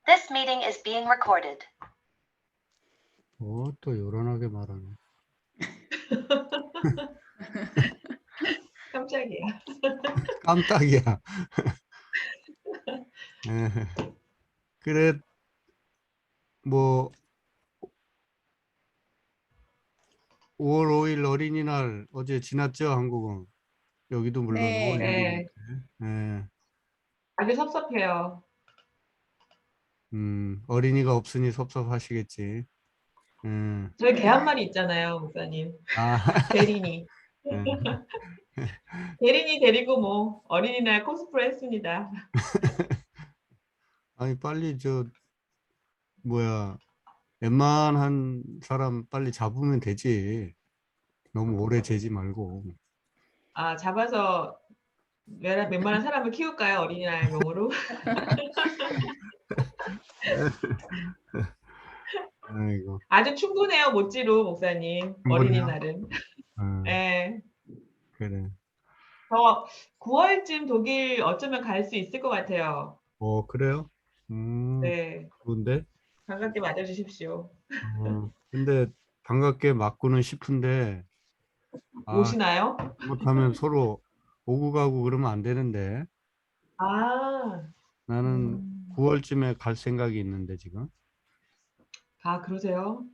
This meeting is being recorded. 또 요란하게 말하네. 깜짝이야. 깜짝이야. 예. 그래, 뭐 5월 5일 어린이날 어제 지났죠, 한국은. 여기도 물론 네. 5월 네. 6일인데. 예. 아주 섭섭해요. 어린이가 없으니 섭섭하시겠지. 저희 개 한 마리 있잖아요, 목사님. 아, 대린이. 예. 대린이 데리고 뭐 어린이날 코스프레 했습니다. 아니 빨리 뭐야, 웬만한 사람 빨리 잡으면 되지. 너무 오래 재지 말고. 아, 잡아서 웬만한 사람을 키울까요, 어린이날 용으로? 아이고. 아주 충분해요, 모찌로 목사님. 충분해요? 어린이날은. 아, 네. 그래. 저 9월쯤 독일 어쩌면 갈 수 있을 것 같아요. 그래요? 네. 좋은데? 반갑게 맞아주십시오. 근데 반갑게 맞고는 싶은데, 오시나요? 잘못하면 서로 오고 가고 그러면 안 되는데, 아, 나는 9월쯤에 갈 생각이 있는데, 지금. 아, 그러세요?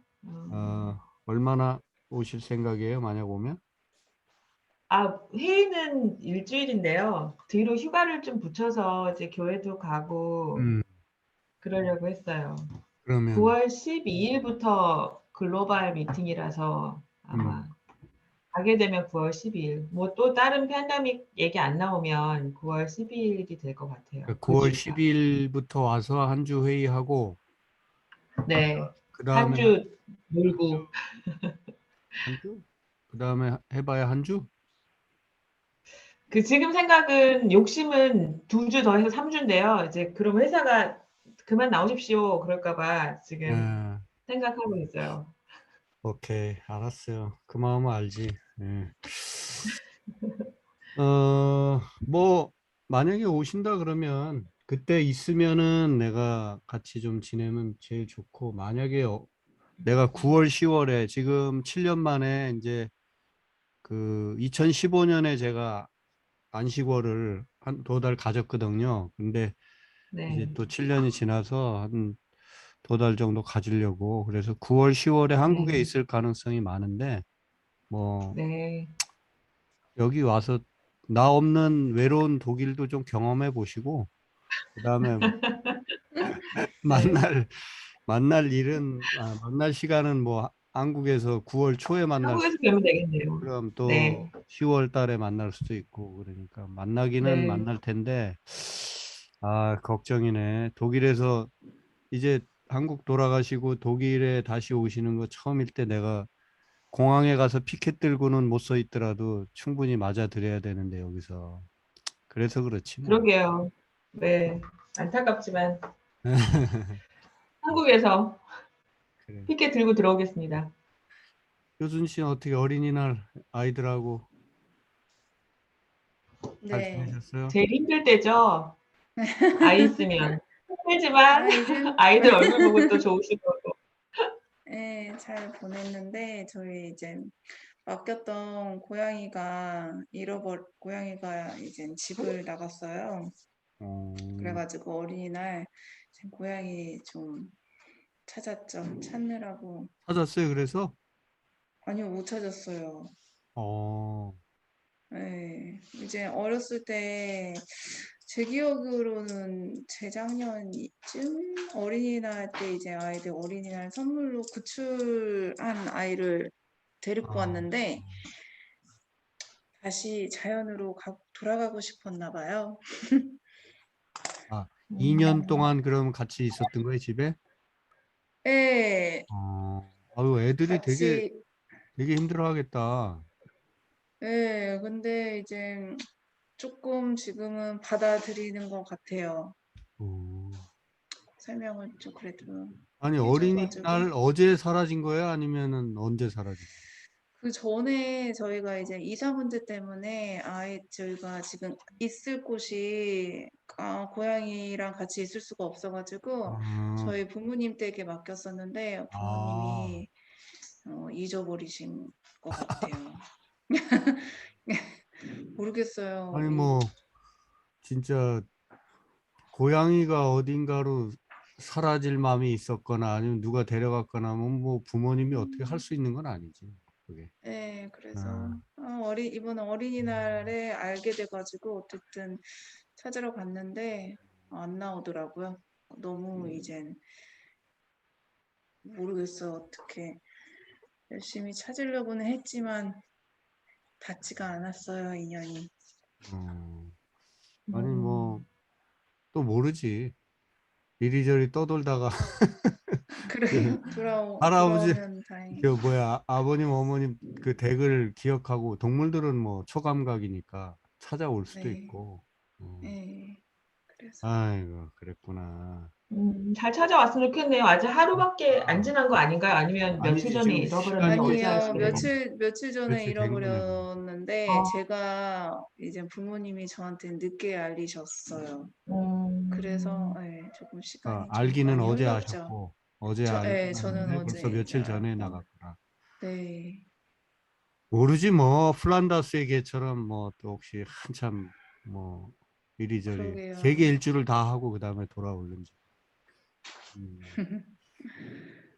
얼마나 오실 생각이에요, 만약 오면? 아, 회의는 일주일인데요. 뒤로 휴가를 좀 붙여서 이제 교회도 가고 그러려고 했어요. 그러면, 9월 12일부터 글로벌 미팅이라서 아마 가게 되면 9월 12일. 뭐 또 다른 팬데믹 얘기 안 나오면 9월 12일이 될 것 같아요. 그 9월 주가. 10일부터 와서 한 주 회의하고, 네. 그 한 다음에 주 놀고. 한 주? 그 다음에 해봐야 한 주? 그 지금 생각은 욕심은 2주 더해서 3주인데요. 이제 그럼 회사가 그만 나오십시오. 그럴까봐 지금 예. 생각하고 있어요. 오케이, 알았어요. 그 마음은 알지. 예. 뭐 만약에 오신다 그러면 그때 있으면은 내가 같이 좀 지내면 제일 좋고, 만약에 내가 9월 10월에 지금 7년 만에 이제 그 2015년에 제가 안식월을 한 2달 가졌거든요. 근데 이제 네. 또 7년이 지나서 한 2달 정도 가지려고, 그래서 9월 10월에 한국에 네. 있을 가능성이 많은데, 뭐 네. 여기 와서 나 없는 외로운 독일도 좀 경험해 보시고, 그다음에 만날 만날 시간은 뭐 한국에서 9월 초에 만날 수 한국에서 뵈면 되겠네요. 그럼 네. 또 10월 달에 만날 수도 있고, 그러니까 만나기는 네. 만날 텐데, 걱정이네. 독일에서 이제 한국 돌아가시고 독일에 다시 오시는 거 처음일 때 내가 공항에 가서 피켓 들고는 못 서 있더라도 충분히 맞아 드려야 되는데, 여기서. 그래서 그렇지 뭐. 그러게요. 네. 안타깝지만 한국에서 그래. 피켓 들고 들어오겠습니다. 효준 씨는 어떻게 어린이날 아이들하고 잘 네. 지내셨어요? 제일 힘들 때죠. 아이 있으면. 힘들지만 아이들, 아이들 얼굴 보고 또 좋으실 거고. 네, 잘 보냈는데 저희 이제 맡겼던 고양이가 이제 집을 나갔어요. 그래가지고 어린이날 지금 고양이 좀 찾았죠. 찾느라고. 찾았어요, 그래서? 아니요, 못 찾았어요. 어, 네, 이제 어렸을 때 제 기억으로는 재작년쯤 어린이날 때 이제 아이들 어린이날 선물로 구출한 아이를 데리고 왔는데 다시 자연으로 돌아가고 싶었나 봐요. 2년 동안 그럼 같이 있었던 거예요, 집에? 네, 아유, 애들이 되게 같이. 힘들어 하겠다. 네, 근데 이제 조금 지금은 받아들이는 것 같아요. 설명을 좀 그래도 아니, 해줘가지고. 어린이날 어제 사라진 거예요? 아니면은 언제 사라진 거예요? 그 전에 저희가 이제 이사 문제 때문에 저희가 지금 있을 곳이 고양이랑 같이 있을 수가 없어가지고 아, 저희 부모님 댁에 맡겼었는데 부모님이 잊어버리신 것 같아요. 모르겠어요. 아니 뭐 진짜 고양이가 어딘가로 사라질 마음이 있었거나 아니면 누가 데려갔거나 하면 뭐 부모님이 어떻게 할 수 있는 건 아니지. 그게. 네, 그래서 아, 이번에 어린이날에 알게 돼가지고 어쨌든 찾으러 갔는데 안 나오더라고요. 너무 이젠 모르겠어요. 어떻게 열심히 찾으려고는 했지만 닿지가 않았어요, 인연이. 아니 뭐 또 모르지. 이리저리 떠돌다가 그 그래요. 할아버지 돌아오면 다행히. 그 뭐야 아버님 어머님 그 댁을 기억하고 동물들은 뭐 초감각이니까 찾아올 수도 네, 있고. 네. 그래서 아이고 그랬구나. 잘 찾아왔으면 좋겠네요. 아직 하루밖에 안 아, 지난 거 아닌가요? 아니면 며칠 아니지 전에 지금 잃어버렸는데 시간이 어제 아니요, 아시게 된 건가요? 며칠 전에 며칠 된 거네. 잃어버렸는데 아, 제가 이제 부모님이 저한테 늦게 알리셨어요. 그래서 음, 조금 시간이 좀 알기는 많이 어제 흘렀죠. 하셨고 어제 알고 저는 났는데 벌써 어제 이제 며칠 전에 알았고. 나갔구나. 네, 모르지 뭐 플란다스의 개처럼 뭐 또 혹시 한참 뭐 이리저리 세계 그러게요. 일주를 다 하고 그 다음에 돌아오는지.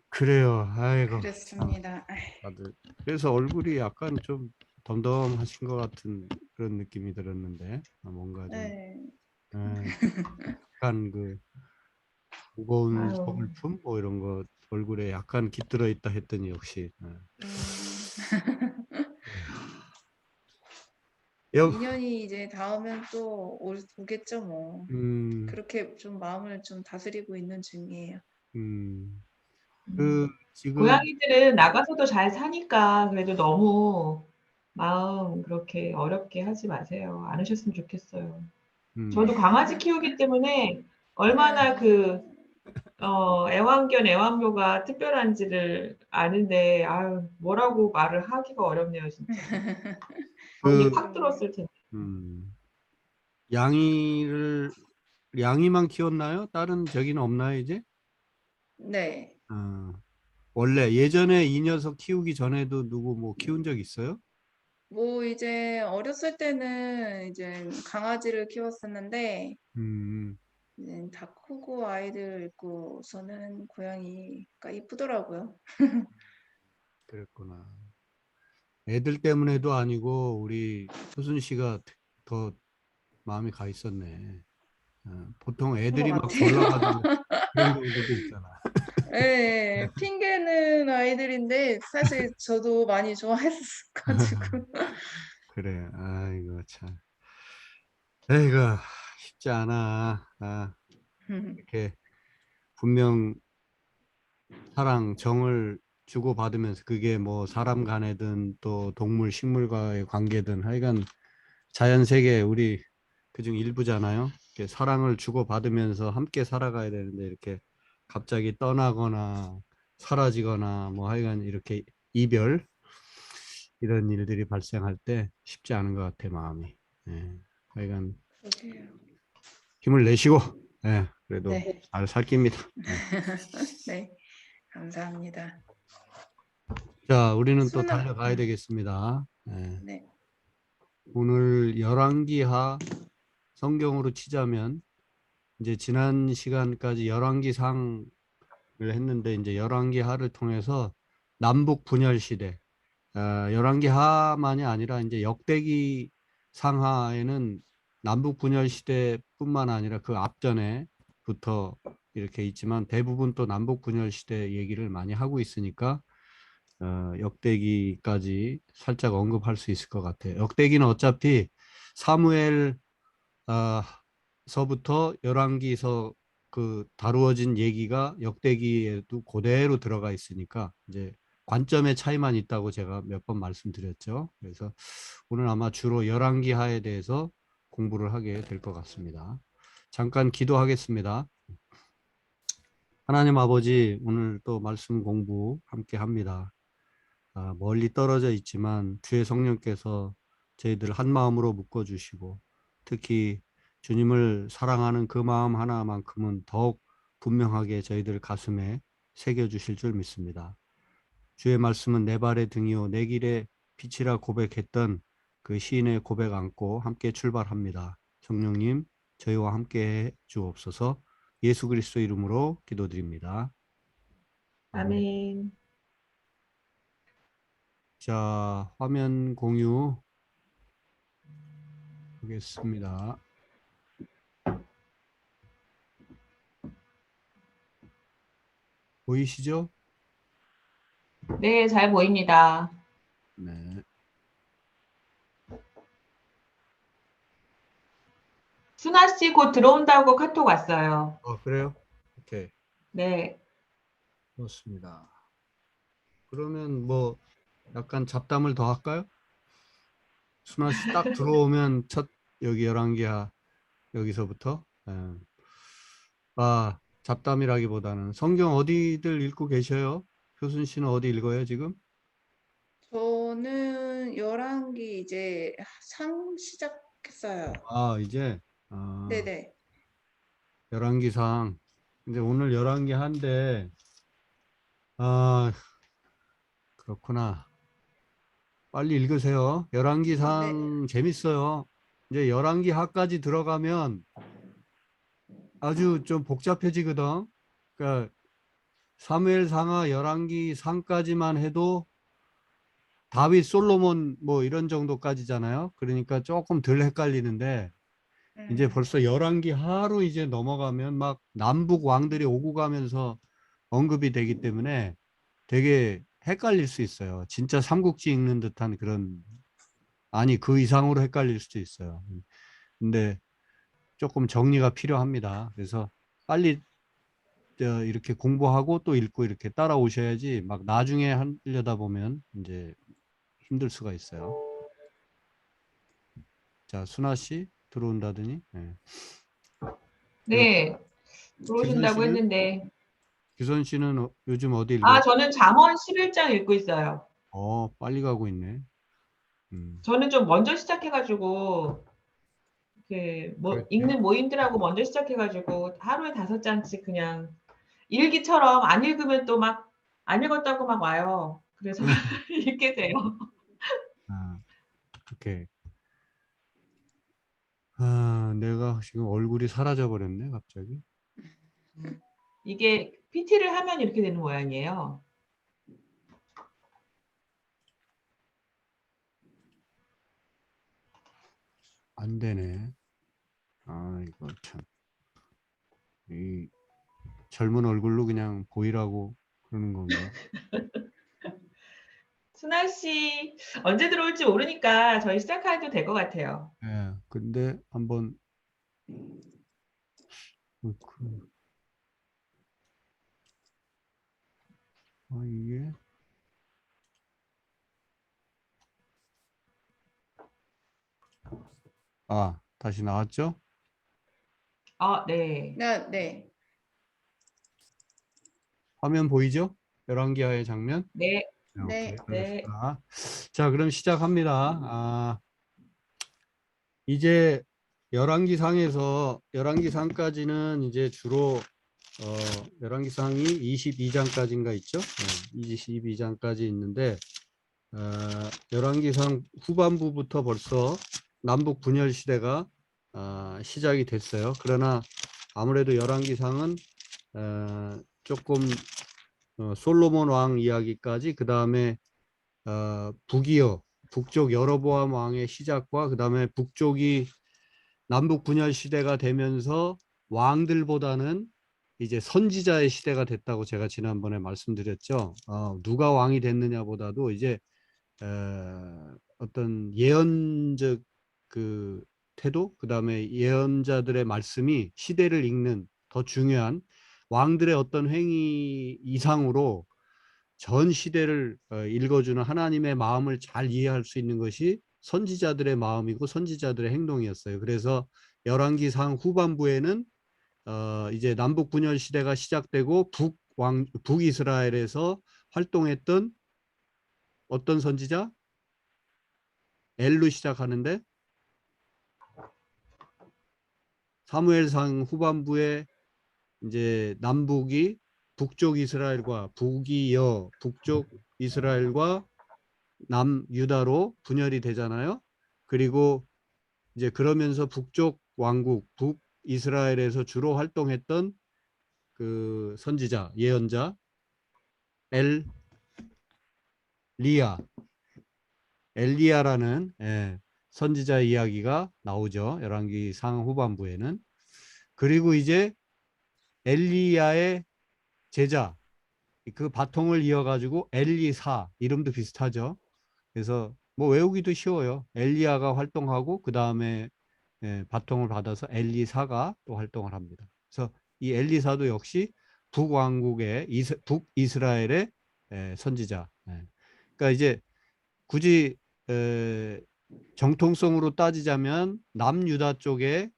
그래요. 아이고 참 그랬습니다. 다들 그래서 얼굴이 약간 좀 덤덤하신 것 같은 그런 느낌이 들었는데 뭔가 좀 네. 에, 약간 그 무거운 아유, 서글픔 뭐 이런 거 얼굴에 약간 깃들어 있다 했더니 역시 음, 여, 인연이 이제 닿으면 또 오겠죠, 뭐. 음, 그렇게 좀 마음을 좀 다스리고 있는 중이에요. 음, 그 음. 지금 고양이들은 나가서도 잘 사니까 그래도 너무 마음 그렇게 어렵게 하지 마세요. 안 하셨으면 좋겠어요. 음, 저도 강아지 키우기 때문에 네. 얼마나 애완견, 애완묘가 특별한지를 아는데, 아유, 뭐라고 말을 하기가 어렵네요, 진짜. 정이 그 팍 그러게요. 들었을 텐데. 음, 양이를 양이만 키웠나요? 다른 저기는 없나요 이제? 네. 어, 원래 예전에 이 녀석 키우기 전에도 누구 뭐 키운 적 있어요? 뭐 이제 어렸을 때는 이제 강아지를 키웠었는데 음, 이제 다 크고 아이들 있고서는 고양이가 이쁘더라고요. 그랬구나. 애들 때문에도 아니고 우리 효순 씨가 더 마음이 가 있었네. 보통 그런 것 애들이 막 같아요. 졸라가지고 그런 경우도 있잖아. 네, 핑계는 아이들인데 사실 저도 많이 좋아했어가지고. 그래. 아이고 참. 에이구 쉽지 않아. 이렇게 분명 사랑, 정을 주고받으면서 그게 뭐 사람 간에든 또 동물, 식물과의 관계든 하여간 자연 세계 우리 그중 일부잖아요. 이렇게 사랑을 주고받으면서 함께 살아가야 되는데 이렇게 갑자기 떠나거나 사라지거나 뭐 하여간 이렇게 이별 이런 일들이 발생할 때 쉽지 않은 것 같아 마음이. 예. 하여간 그러게요. 힘을 내시고 예. 그래도 네, 잘 살깁니다. 예. 네, 감사합니다. 자, 우리는 또 수능, 달려가야 되겠습니다. 예. 네, 오늘 열왕기하 성경으로 치자면 이제 지난 시간까지 열왕기상을 했는데 이제 열왕기하를 통해서 남북 분열 시대, 열왕기하만이 아니라 이제 역대기 상하에는 남북 분열 시대뿐만 아니라 그 앞전에부터 이렇게 있지만 대부분 또 남북 분열 시대 얘기를 많이 하고 있으니까 역대기까지 살짝 언급할 수 있을 것 같아요. 역대기는 어차피 사무엘 서부터 열왕기서 그 다루어진 얘기가 역대기에도 그대로 들어가 있으니까 이제 관점의 차이만 있다고 제가 몇 번 말씀드렸죠. 그래서 오늘 아마 주로 열왕기하에 대해서 공부를 하게 될 것 같습니다. 잠깐 기도하겠습니다. 하나님 아버지 오늘 또 말씀 공부 함께 합니다. 멀리 떨어져 있지만 주의 성령께서 저희들 한 마음으로 묶어주시고 특히 주님을 사랑하는 그 마음 하나만큼은 더욱 분명하게 저희들 가슴에 새겨주실 줄 믿습니다. 주의 말씀은 내 발의 등이요 내 길의 빛이라 고백했던 그 시인의 고백 안고 함께 출발합니다. 성령님 저희와 함께 해 주옵소서. 예수 그리스도 이름으로 기도드립니다. 아멘. 아멘. 자, 화면 공유 하겠습니다. 보이시죠? 네, 잘 보입니다. 네. 순아 씨 곧 들어온다고 카톡 왔어요. 그래요? 오케이. 네. 그렇습니다. 그러면 뭐 약간 잡담을 더 할까요? 순아 씨 딱 들어오면 첫 여기 11기야 여기서부터 잡담이라기보다는 성경 어디들 읽고 계셔요? 효순 씨는 어디 읽어요 지금? 저는 11기 이제 상 시작했어요. 이제 네네. 11기상 근데 오늘 11기 한데 그렇구나. 빨리 읽으세요. 11기상 재밌어요. 이제 11기 하까지 들어가면 아주 좀 복잡해지거든. 그러니까 사무엘상하 11기 상까지만 해도 다윗 솔로몬 뭐 이런 정도까지잖아요. 그러니까 조금 덜 헷갈리는데 이제 벌써 11기 하로 이제 넘어가면 막 남북 왕들이 오고 가면서 언급이 되기 때문에 되게 헷갈릴 수 있어요. 진짜 삼국지 읽는 듯한 그런 그 이상으로 헷갈릴 수도 있어요. 근데 조금 정리가 필요합니다. 그래서 빨리 이렇게 공부하고 또 읽고 이렇게 따라오셔야지 막 나중에 하려다 보면 이제 힘들 수가 있어요. 자, 순아 씨 들어온다더니. 네. 네. 규선 들어오신다고 씨는? 했는데. 규선 씨는 요즘 어디 읽어요? 저는 잠언 11장 읽고 있어요. 빨리 가고 있네. 저는 좀 먼저 시작해가지고, 그렇죠. 읽는 모임들하고 먼저 시작해가지고, 하루에 5장씩 그냥 일기처럼 안 읽으면 또 막, 안 읽었다고 막 와요. 그래서 읽게 돼요. 오케이. 내가 지금 얼굴이 사라져 버렸네, 갑자기. 이게 PT를 하면 이렇게 되는 모양이에요. 안 되네. 이거 참. 이 젊은 얼굴로 그냥 보이라고 그러는 건가? 순아 씨 언제 들어올지 모르니까 저희 시작해도 될 것 같아요. 예. 근데 한번 이게 다시 나왔죠? 네. 네. 화면 보이죠? 11기하의 장면? 네. 오케이. 네. 알겠습니다. 자, 그럼 시작합니다. 이제 11기상에서 11기상까지는 이제 주로 11기상이 22장까지인가 있죠? 22장까지 있는데 11기상 후반부부터 벌써 남북 분열 시대가 시작이 됐어요. 그러나 아무래도 11기상은 조금 솔로몬 왕 이야기까지 그 다음에 북쪽 여로보암 왕의 시작과 그 다음에 북쪽이 남북 분열 시대가 되면서 왕들보다는 이제 선지자의 시대가 됐다고 제가 지난번에 말씀드렸죠. 누가 왕이 됐느냐보다도 이제 어떤 예언적 그 태도, 그 다음에 예언자들의 말씀이 시대를 읽는 더 중요한 왕들의 어떤 행위 이상으로 전 시대를 읽어주는 하나님의 마음을 잘 이해할 수 있는 것이 선지자들의 마음이고 선지자들의 행동이었어요. 그래서 열왕기상 후반부에는 이제 남북 분열 시대가 시작되고 북이스라엘에서 활동했던 어떤 선지자? L로 시작하는데 사무엘상 후반부에 이제 남북이 북쪽 이스라엘과 북쪽 이스라엘과 남유다로 분열이 되잖아요. 그리고 이제 그러면서 북쪽 왕국 북이스라엘에서 주로 활동했던 그 선지자 예언자 엘리야라는 선지자 이야기가 나오죠. 열왕기상 후반부에는. 그리고 이제 엘리야의 제자 그 바통을 이어가지고 엘리사 이름도 비슷하죠. 그래서 뭐 외우기도 쉬워요. 엘리야가 활동하고 그 다음에 바통을 받아서 엘리사가 또 활동을 합니다. 그래서 이 엘리사도 역시 북왕국의 북이스라엘의 선지자. 그러니까 이제 굳이 정통성으로 따지자면 남유다 쪽에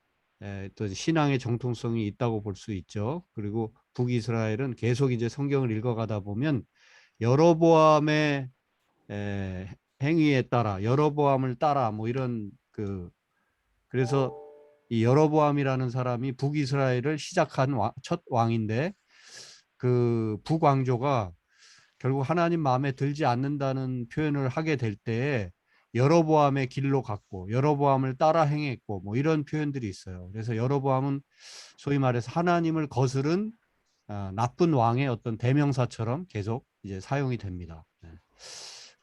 또 신앙의 정통성이 있다고 볼 수 있죠. 그리고 북이스라엘은 계속 이제 성경을 읽어가다 보면 여로보암의 행위에 따라 여로보암을 따라 뭐 이런 그래서 이 여로보암이라는 사람이 북이스라엘을 시작한 첫 왕인데 그 북왕조가 결국 하나님 마음에 들지 않는다는 표현을 하게 될 때에 여로보암의 길로 갔고 여로보암을 따라 행했고 뭐 이런 표현들이 있어요. 그래서 여로보암은 소위 말해서 하나님을 거스른 나쁜 왕의 어떤 대명사처럼 계속 이제 사용이 됩니다.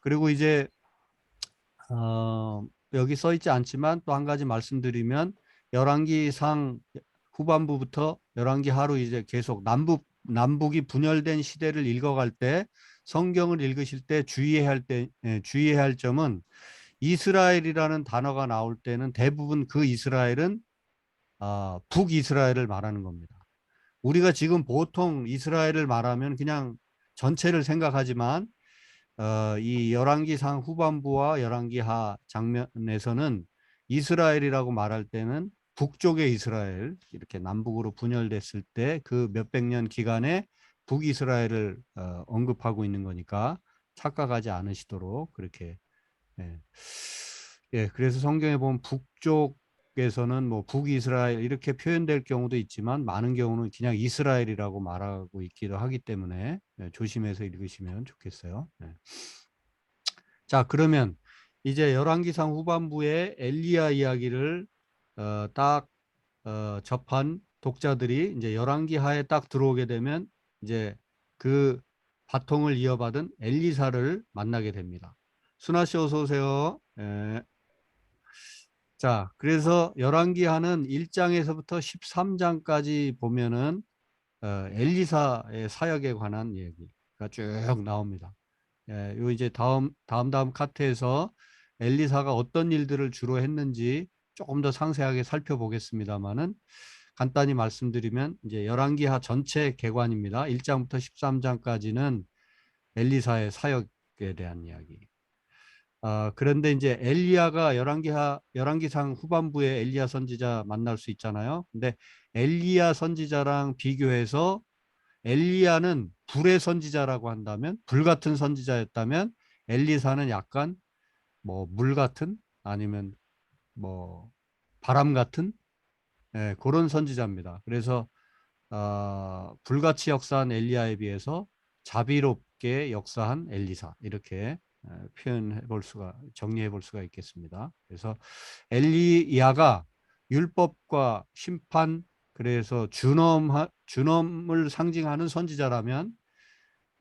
그리고 이제 여기 써 있지 않지만 또 한 가지 말씀드리면 열왕기상 후반부부터 열왕기하로 이제 계속 남북이 분열된 시대를 읽어갈 때 성경을 읽으실 때 주의해야 할 점은 이스라엘이라는 단어가 나올 때는 대부분 그 이스라엘은 북이스라엘을 말하는 겁니다. 우리가 지금 보통 이스라엘을 말하면 그냥 전체를 생각하지만 이 열왕기상 후반부와 열왕기하 장면에서는 이스라엘이라고 말할 때는 북쪽의 이스라엘 이렇게 남북으로 분열됐을 때 그 몇백 년 기간에 북이스라엘을 언급하고 있는 거니까 착각하지 않으시도록 그렇게 그래서 성경에 보면 북쪽에서는 뭐 북이스라엘 이렇게 표현될 경우도 있지만 많은 경우는 그냥 이스라엘이라고 말하고 있기도 하기 때문에 조심해서 읽으시면 좋겠어요. 자, 그러면 이제 열왕기상 후반부에 엘리야 이야기를 딱 접한 독자들이 이제 열왕기하에 딱 들어오게 되면 이제 그 바통을 이어받은 엘리사를 만나게 됩니다. 순아 씨 어서 오세요. 자, 그래서 열왕기하는 1장에서부터 13장까지 보면은 엘리사의 사역에 관한 얘기가 쭉 나옵니다. 요 이제 다음 카트에서 엘리사가 어떤 일들을 주로 했는지 조금 더 상세하게 살펴보겠습니다만은 간단히 말씀드리면 이제 열왕기하 전체 개관입니다. 1장부터 13장까지는 엘리사의 사역에 대한 이야기. 그런데 이제 엘리야가 열왕기상 후반부에 엘리야 선지자 만날 수 있잖아요. 근데 엘리야 선지자랑 비교해서 엘리야는 불의 선지자라고 한다면 불 같은 선지자였다면 엘리사는 약간 뭐 물 같은 아니면 뭐 바람 같은 그런 선지자입니다. 그래서 불같이 역사한 엘리야에 비해서 자비롭게 역사한 엘리사 이렇게 정리해 볼 수가 있겠습니다. 그래서 엘리야가 율법과 심판 그래서 준엄을 상징하는 선지자라면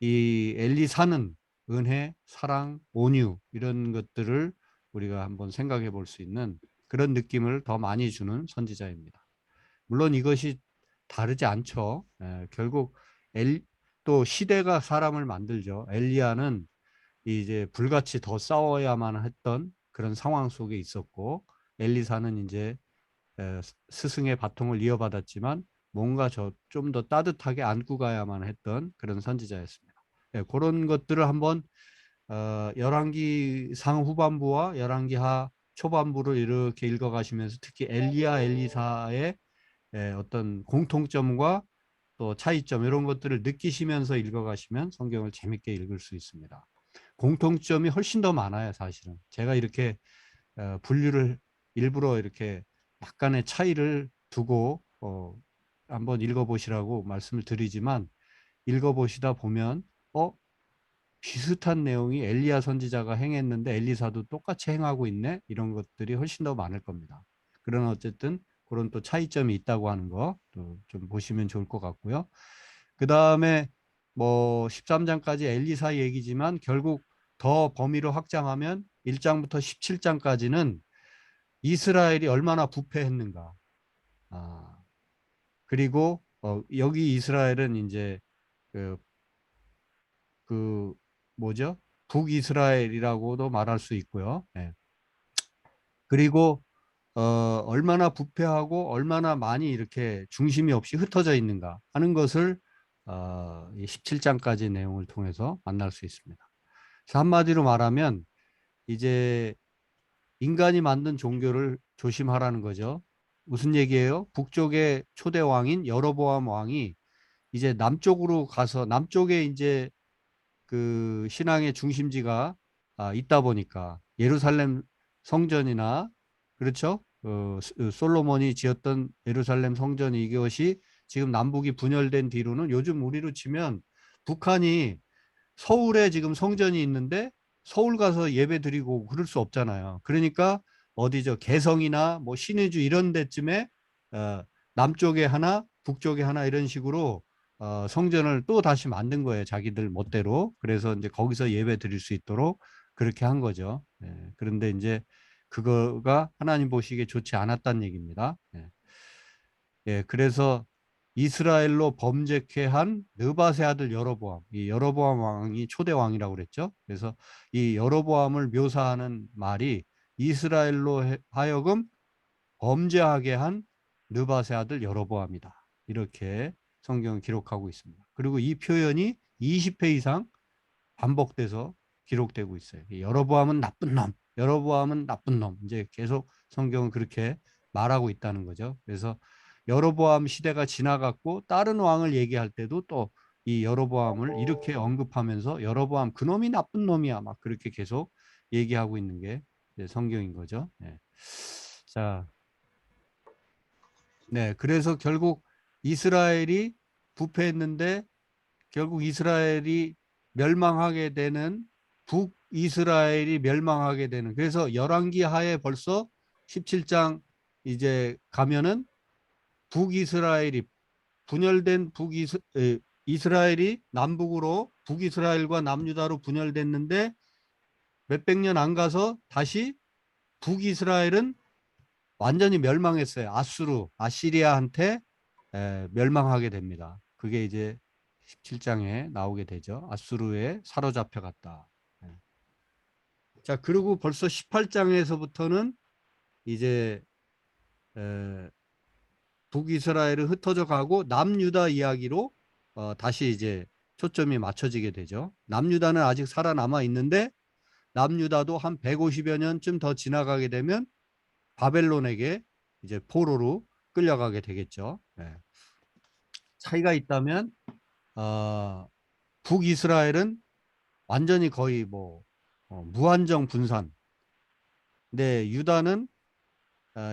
이 엘리사는 은혜, 사랑, 온유 이런 것들을 우리가 한번 생각해 볼 수 있는 그런 느낌을 더 많이 주는 선지자입니다. 물론 이것이 다르지 않죠. 결국 또 시대가 사람을 만들죠. 엘리야는 이제 불같이 더 싸워야만 했던 그런 상황 속에 있었고 엘리사는 이제 스승의 바통을 이어받았지만 뭔가 좀 더 따뜻하게 안고 가야만 했던 그런 선지자였습니다. 그런 것들을 한번 열왕기상 후반부와 열왕기하 초반부를 이렇게 읽어가시면서 특히 엘리사의 어떤 공통점과 또 차이점 이런 것들을 느끼시면서 읽어가시면 성경을 재밌게 읽을 수 있습니다. 공통점이 훨씬 더 많아요, 사실은. 제가 이렇게 분류를 일부러 이렇게 약간의 차이를 두고 한번 읽어보시라고 말씀을 드리지만, 읽어보시다 보면 비슷한 내용이 엘리야 선지자가 행했는데 엘리사도 똑같이 행하고 있네, 이런 것들이 훨씬 더 많을 겁니다. 그러나 어쨌든 그런 또 차이점이 있다고 하는 거 또 좀 보시면 좋을 것 같고요. 그 다음에 뭐 13장까지 엘리사 얘기지만 결국 더 범위를 확장하면 1장부터 17장까지는 이스라엘이 얼마나 부패했는가. 그리고 여기 이스라엘은 이제 그 뭐죠? 북이스라엘이라고도 말할 수 있고요. 예. 그리고 얼마나 부패하고 얼마나 많이 이렇게 중심이 없이 흩어져 있는가 하는 것을 이 17장까지 내용을 통해서 만날 수 있습니다. 그래서 한마디로 말하면 이제 인간이 만든 종교를 조심하라는 거죠. 무슨 얘기예요? 북쪽의 초대 왕인 여로보암 왕이 이제 남쪽으로 가서 남쪽에 이제 그 신앙의 중심지가 있다 보니까 예루살렘 성전이나 그렇죠? 솔로몬이 지었던 예루살렘 성전, 이것이 지금 남북이 분열된 뒤로는 요즘 우리로 치면 북한이 서울에 지금 성전이 있는데 서울 가서 예배 드리고 그럴 수 없잖아요. 그러니까 어디죠? 개성이나 뭐 신의주 이런 데쯤에 남쪽에 하나, 북쪽에 하나 이런 식으로 성전을 또 다시 만든 거예요. 자기들 멋대로. 그래서 이제 거기서 예배 드릴 수 있도록 그렇게 한 거죠. 그런데 이제 그거가 하나님 보시기에 좋지 않았다는 얘기입니다. 그래서 이스라엘로 범죄케 한 느밧의 아들 여로보암, 이 여로보암 왕이 초대 왕이라고 그랬죠. 그래서 이 여로보암을 묘사하는 말이 이스라엘로 하여금 범죄하게 한 느밧의 아들 여로보암이다, 이렇게 성경은 기록하고 있습니다. 그리고 이 표현이 20회 이상 반복돼서 기록되고 있어요. 여로보암은 나쁜 놈, 여로보암은 나쁜 놈, 이제 계속 성경은 그렇게 말하고 있다는 거죠. 그래서 여로보암 시대가 지나갔고 다른 왕을 얘기할 때도 또 이 여로보암을 이렇게 언급하면서 여로보암 그놈이 나쁜 놈이야, 막 그렇게 계속 얘기하고 있는 게 성경인 거죠. 자, 그래서 결국 이스라엘이 부패했는데 결국 이스라엘이 멸망하게 되는, 북이스라엘이 멸망하게 되는, 그래서 열왕기 하에 벌써 17장 이제 가면은 북이스라엘이 분열된 이스라엘이 남북으로 북이스라엘과 남유다로 분열됐는데 몇백 년 안 가서 다시 북이스라엘은 완전히 멸망했어요. 아시리아한테 멸망하게 됩니다. 그게 이제 17장에 나오게 되죠. 아수르에 사로잡혀 갔다. 자, 그리고 벌써 18장에서부터는 이제 북이스라엘은 흩어져 가고 남유다 이야기로 다시 이제 초점이 맞춰지게 되죠. 남유다는 아직 살아남아 있는데 남유다도 한 150여 년쯤 더 지나가게 되면 바벨론에게 이제 포로로 끌려가게 되겠죠. 차이가 있다면 북이스라엘은 완전히 거의 뭐 무한정 분산. 근데 유다는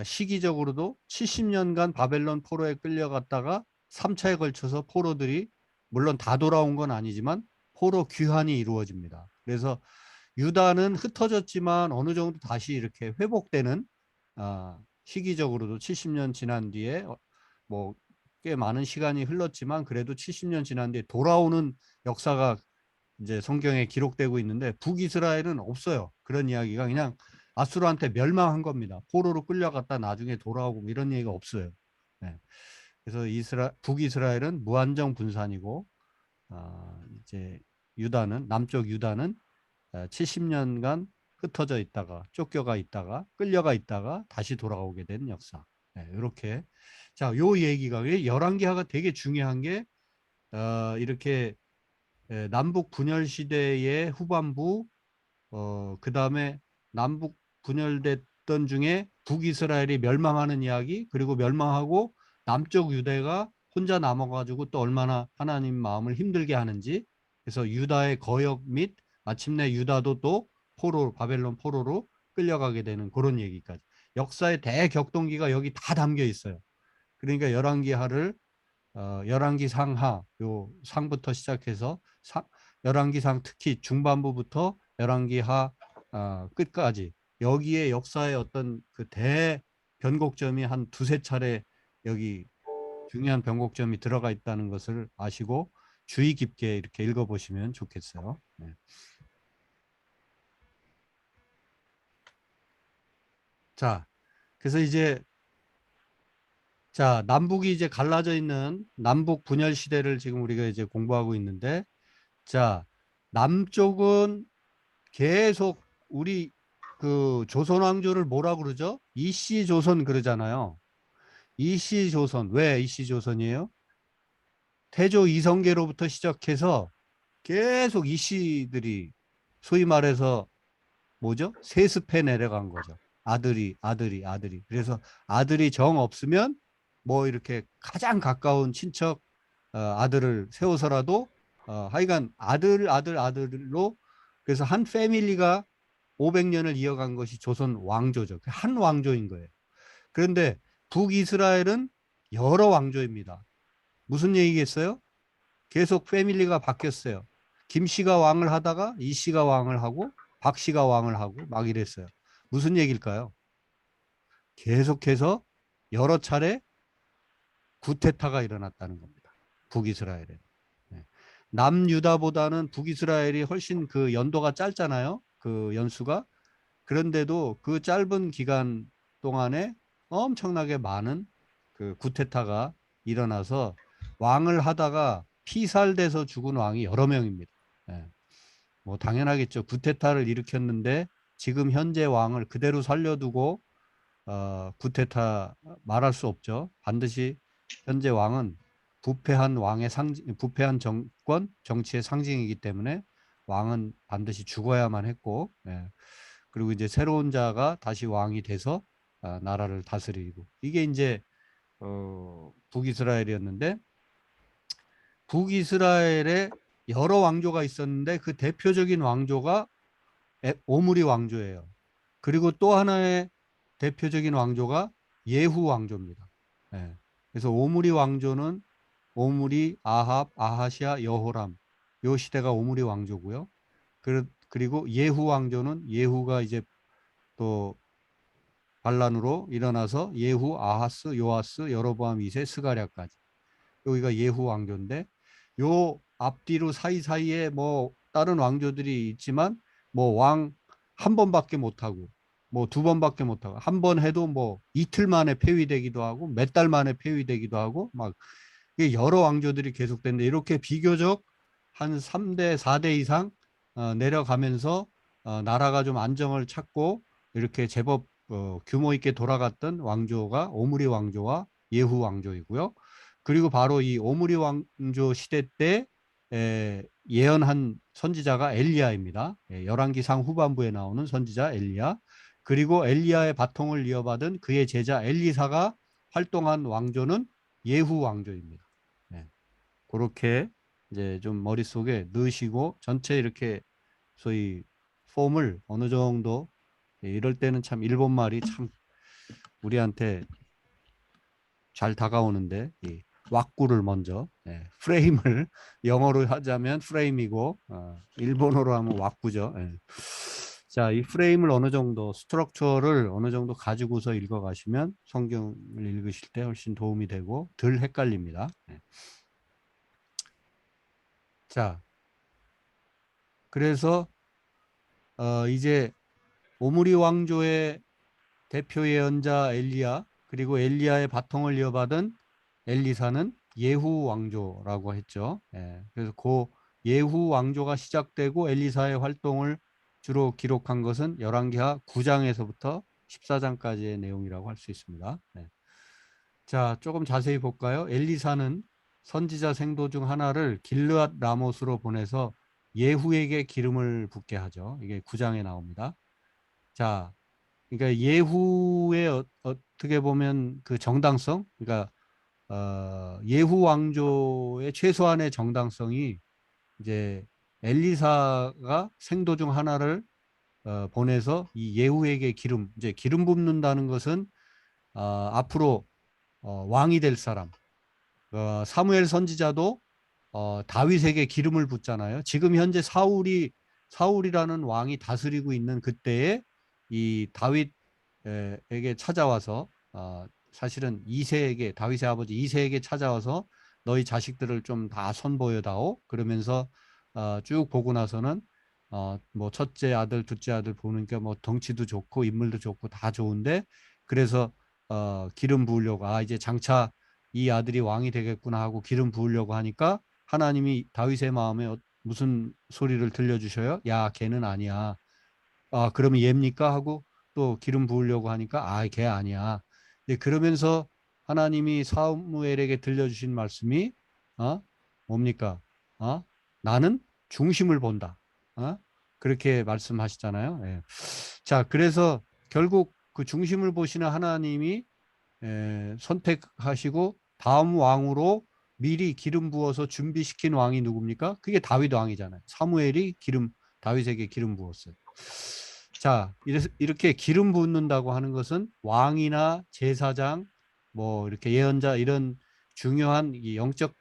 시기적으로도 70년간 바벨론 포로에 끌려갔다가 3차에 걸쳐서 포로들이 물론 다 돌아온 건 아니지만 포로 귀환이 이루어집니다. 그래서 유다는 흩어졌지만 어느 정도 다시 이렇게 회복되는, 시기적으로도 70년 지난 뒤에 뭐 꽤 많은 시간이 흘렀지만 그래도 70년 지난 뒤에 돌아오는 역사가 이제 성경에 기록되고 있는데 북이스라엘은 없어요. 그런 이야기가 그냥 아수르한테 멸망한 겁니다. 포로로 끌려갔다 나중에 돌아오고 이런 얘기가 없어요. 그래서 북이스라엘은 무한정 분산이고 이제 남쪽 유다는 70년간 흩어져 있다가 쫓겨가 있다가 끌려가 있다가 다시 돌아오게 된 역사. 이렇게 자, 요 얘기가 열왕기하가 되게 중요한 게 이렇게 남북 분열 시대의 후반부, 그 다음에 남북 분열됐던 중에 북이스라엘이 멸망하는 이야기, 그리고 멸망하고 남쪽 유대가 혼자 남아가지고 또 얼마나 하나님 마음을 힘들게 하는지, 그래서 유다의 거역 및 마침내 유다도 또 바벨론 포로로 끌려가게 되는 그런 얘기까지. 역사의 대격동기가 여기 다 담겨 있어요. 그러니까 열왕기하를 열왕기 상하 요 상부터 시작해서 열왕기 상 특히 중반부부터 열왕기하 끝까지 여기에 역사의 어떤 그 대변곡점이 한 두세 차례 여기 중요한 변곡점이 들어가 있다는 것을 아시고 주의 깊게 이렇게 읽어보시면 좋겠어요. 네. 자, 그래서 이제 남북이 이제 갈라져 있는 남북 분열 시대를 지금 우리가 이제 공부하고 있는데, 자, 남쪽은 계속 우리 그 조선 왕조를 뭐라 그러죠? 이씨 조선 그러잖아요. 이씨 조선. 왜 이씨 조선이에요? 태조 이성계로부터 시작해서 계속 이씨들이 소위 말해서 뭐죠? 세습해 내려간 거죠. 아들이. 그래서 아들이 정 없으면 뭐 이렇게 가장 가까운 친척 아들을 세워서라도 하여간 아들로 그래서 한 패밀리가 500년을 이어간 것이 조선 왕조죠. 한 왕조인 거예요. 그런데 북이스라엘은 여러 왕조입니다. 무슨 얘기겠어요? 계속 패밀리가 바뀌었어요. 김 씨가 왕을 하다가 이 씨가 왕을 하고 박 씨가 왕을 하고 막 이랬어요. 무슨 얘기일까요? 계속해서 여러 차례 구테타가 일어났다는 겁니다. 북이스라엘에. 네. 남유다보다는 북이스라엘이 훨씬 그 연도가 짧잖아요. 그 연수가. 그런데도 그 짧은 기간 동안에 엄청나게 많은 그 구테타가 일어나서 왕을 하다가 피살돼서 죽은 왕이 여러 명입니다. 네. 뭐 당연하겠죠. 구테타를 일으켰는데 지금 현재 왕을 그대로 살려두고 구테타 말할 수 없죠. 반드시 현재 왕은 부패한 정권, 정치의 상징이기 때문에 왕은 반드시 죽어야만 했고, 예. 그리고 이제 새로운 자가 다시 왕이 돼서 나라를 다스리고 이게 이제 북이스라엘이었는데 북이스라엘에 여러 왕조가 있었는데 그 대표적인 왕조가 오므리 왕조예요. 그리고 또 하나의 대표적인 왕조가 예후 왕조입니다. 예. 그래서 오므리 왕조는 오므리, 아합, 아하시아, 여호람 요 시대가 오므리 왕조고요. 그리고 예후 왕조는 예후가 이제 또 반란으로 일어나서 예후, 아하스, 요아스, 여로보암 2세, 스가랴까지 여기가 예후 왕조인데 요 앞뒤로 사이사이에 뭐 다른 왕조들이 있지만 뭐 왕 한 번밖에 못하고 뭐 두 번밖에 못하고 한 번 해도 뭐 이틀 만에 폐위되기도 하고 몇 달 만에 폐위되기도 하고 막 여러 왕조들이 계속됐는데 이렇게 비교적 한 3대 4대 이상 내려가면서 나라가 좀 안정을 찾고 이렇게 제법 규모 있게 돌아갔던 왕조가 오므리 왕조와 예후 왕조이고요. 그리고 바로 이 오므리 왕조 시대 때 예언한 선지자가 엘리야입니다. 열왕기상 후반부에 나오는 선지자 엘리야. 그리고 엘리야의 바통을 이어받은 그의 제자 엘리사가 활동한 왕조는 예후 왕조입니다. 네. 그렇게 이제 좀 머릿속에 넣으시고 전체 이렇게 소위 폼을 어느 정도 이럴 때는 참 일본말이 참 우리한테 잘 다가오는데 이 왁구를 먼저 프레임을 영어로 하자면 프레임이고 일본어로 하면 왁구죠. 자, 이 프레임을 어느 정도 스트럭처를 어느 정도 가지고서 읽어가시면 성경을 읽으실 때 훨씬 도움이 되고 덜 헷갈립니다. 자, 그래서 이제 오므리 왕조의 대표 예언자 엘리야 그리고 엘리야의 바통을 이어받은 엘리사는 예후 왕조라고 했죠. 그래서 그 예후 왕조가 시작되고 엘리사의 활동을 주로 기록한 것은 열왕기하 9장에서부터 14장까지의 내용이라고 할 수 있습니다. 자, 조금 자세히 볼까요? 엘리사는 선지자 생도 중 하나를 길르앗 라못으로 보내서 예후에게 기름을 붓게 하죠. 이게 9장에 나옵니다. 자, 그러니까 예후의 어떻게 보면 그 정당성, 그러니까 예후 왕조의 최소한의 정당성이 이제 엘리사가 생도 중 하나를 보내서 이 예후에게 이제 기름 붓는다는 것은 앞으로 왕이 될 사람. 사무엘 선지자도 다윗에게 기름을 붓잖아요. 지금 현재 사울이라는 왕이 다스리고 있는 그때에 이 다윗에게 찾아와서 사실은 다윗의 아버지 이새에게 찾아와서 너희 자식들을 좀 다 선보여다오. 그러면서 쭉 보고 나서는 뭐 첫째 아들, 둘째 아들 보니까 뭐 덩치도 좋고 인물도 좋고 다 좋은데 그래서 기름 부으려고 이제 장차 이 아들이 왕이 되겠구나 하고 기름 부으려고 하니까 하나님이 다윗의 마음에 무슨 소리를 들려주셔요? 야, 걔는 아니야. 그러면 얘입니까? 하고 또 기름 부으려고 하니까 걔 아니야. 그러면서 하나님이 사무엘에게 들려주신 말씀이 뭡니까? 나는 중심을 본다. 그렇게 말씀하시잖아요. 예. 자, 그래서 결국 그 중심을 보시는 하나님이 선택하시고 다음 왕으로 미리 기름 부어서 준비시킨 왕이 누굽니까? 그게 다윗 왕이잖아요. 사무엘이 다윗에게 기름 부었어요. 자, 이렇게 기름 붓는다고 하는 것은 왕이나 제사장, 뭐 이렇게 예언자 이런 중요한 이 영적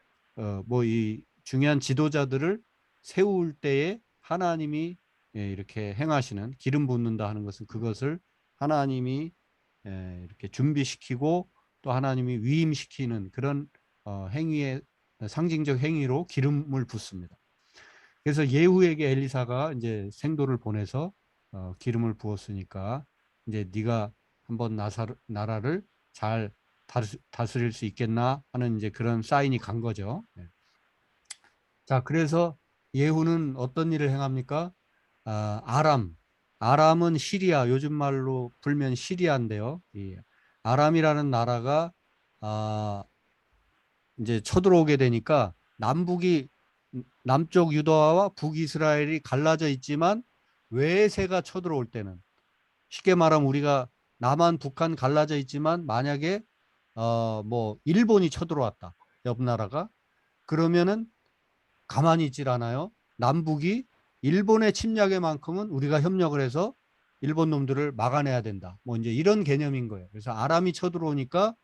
뭐 이 중요한 지도자들을 세울 때에 하나님이 이렇게 행하시는 기름 붓는다 하는 것은 그것을 하나님이 이렇게 준비시키고 또 하나님이 위임시키는 그런 행위의 상징적 행위로 기름을 붓습니다. 그래서 예후에게 엘리사가 이제 생도를 보내서 기름을 부었으니까 이제 네가 한번 나라를 잘 다스릴 수 있겠나 하는 이제 그런 사인이 간 거죠. 자, 그래서 예후는 어떤 일을 행합니까? 아람은 시리아, 요즘 말로 불면 시리아인데요. 이 아람이라는 나라가 이제 쳐들어오게 되니까 남쪽 유다와 북이스라엘이 갈라져 있지만 외세가 쳐들어올 때는 쉽게 말하면 우리가 남한, 북한 갈라져 있지만 만약에 뭐 일본이 쳐들어왔다. 옆 나라가 그러면은 가만히 있질 않아요. 남북이 일본의 침략에만큼은 우리가 협력을 해서 일본 놈들을 막아내야 된다. 뭐 이제 이런 개념인 거예요. 그래서 아람이 쳐들어오니까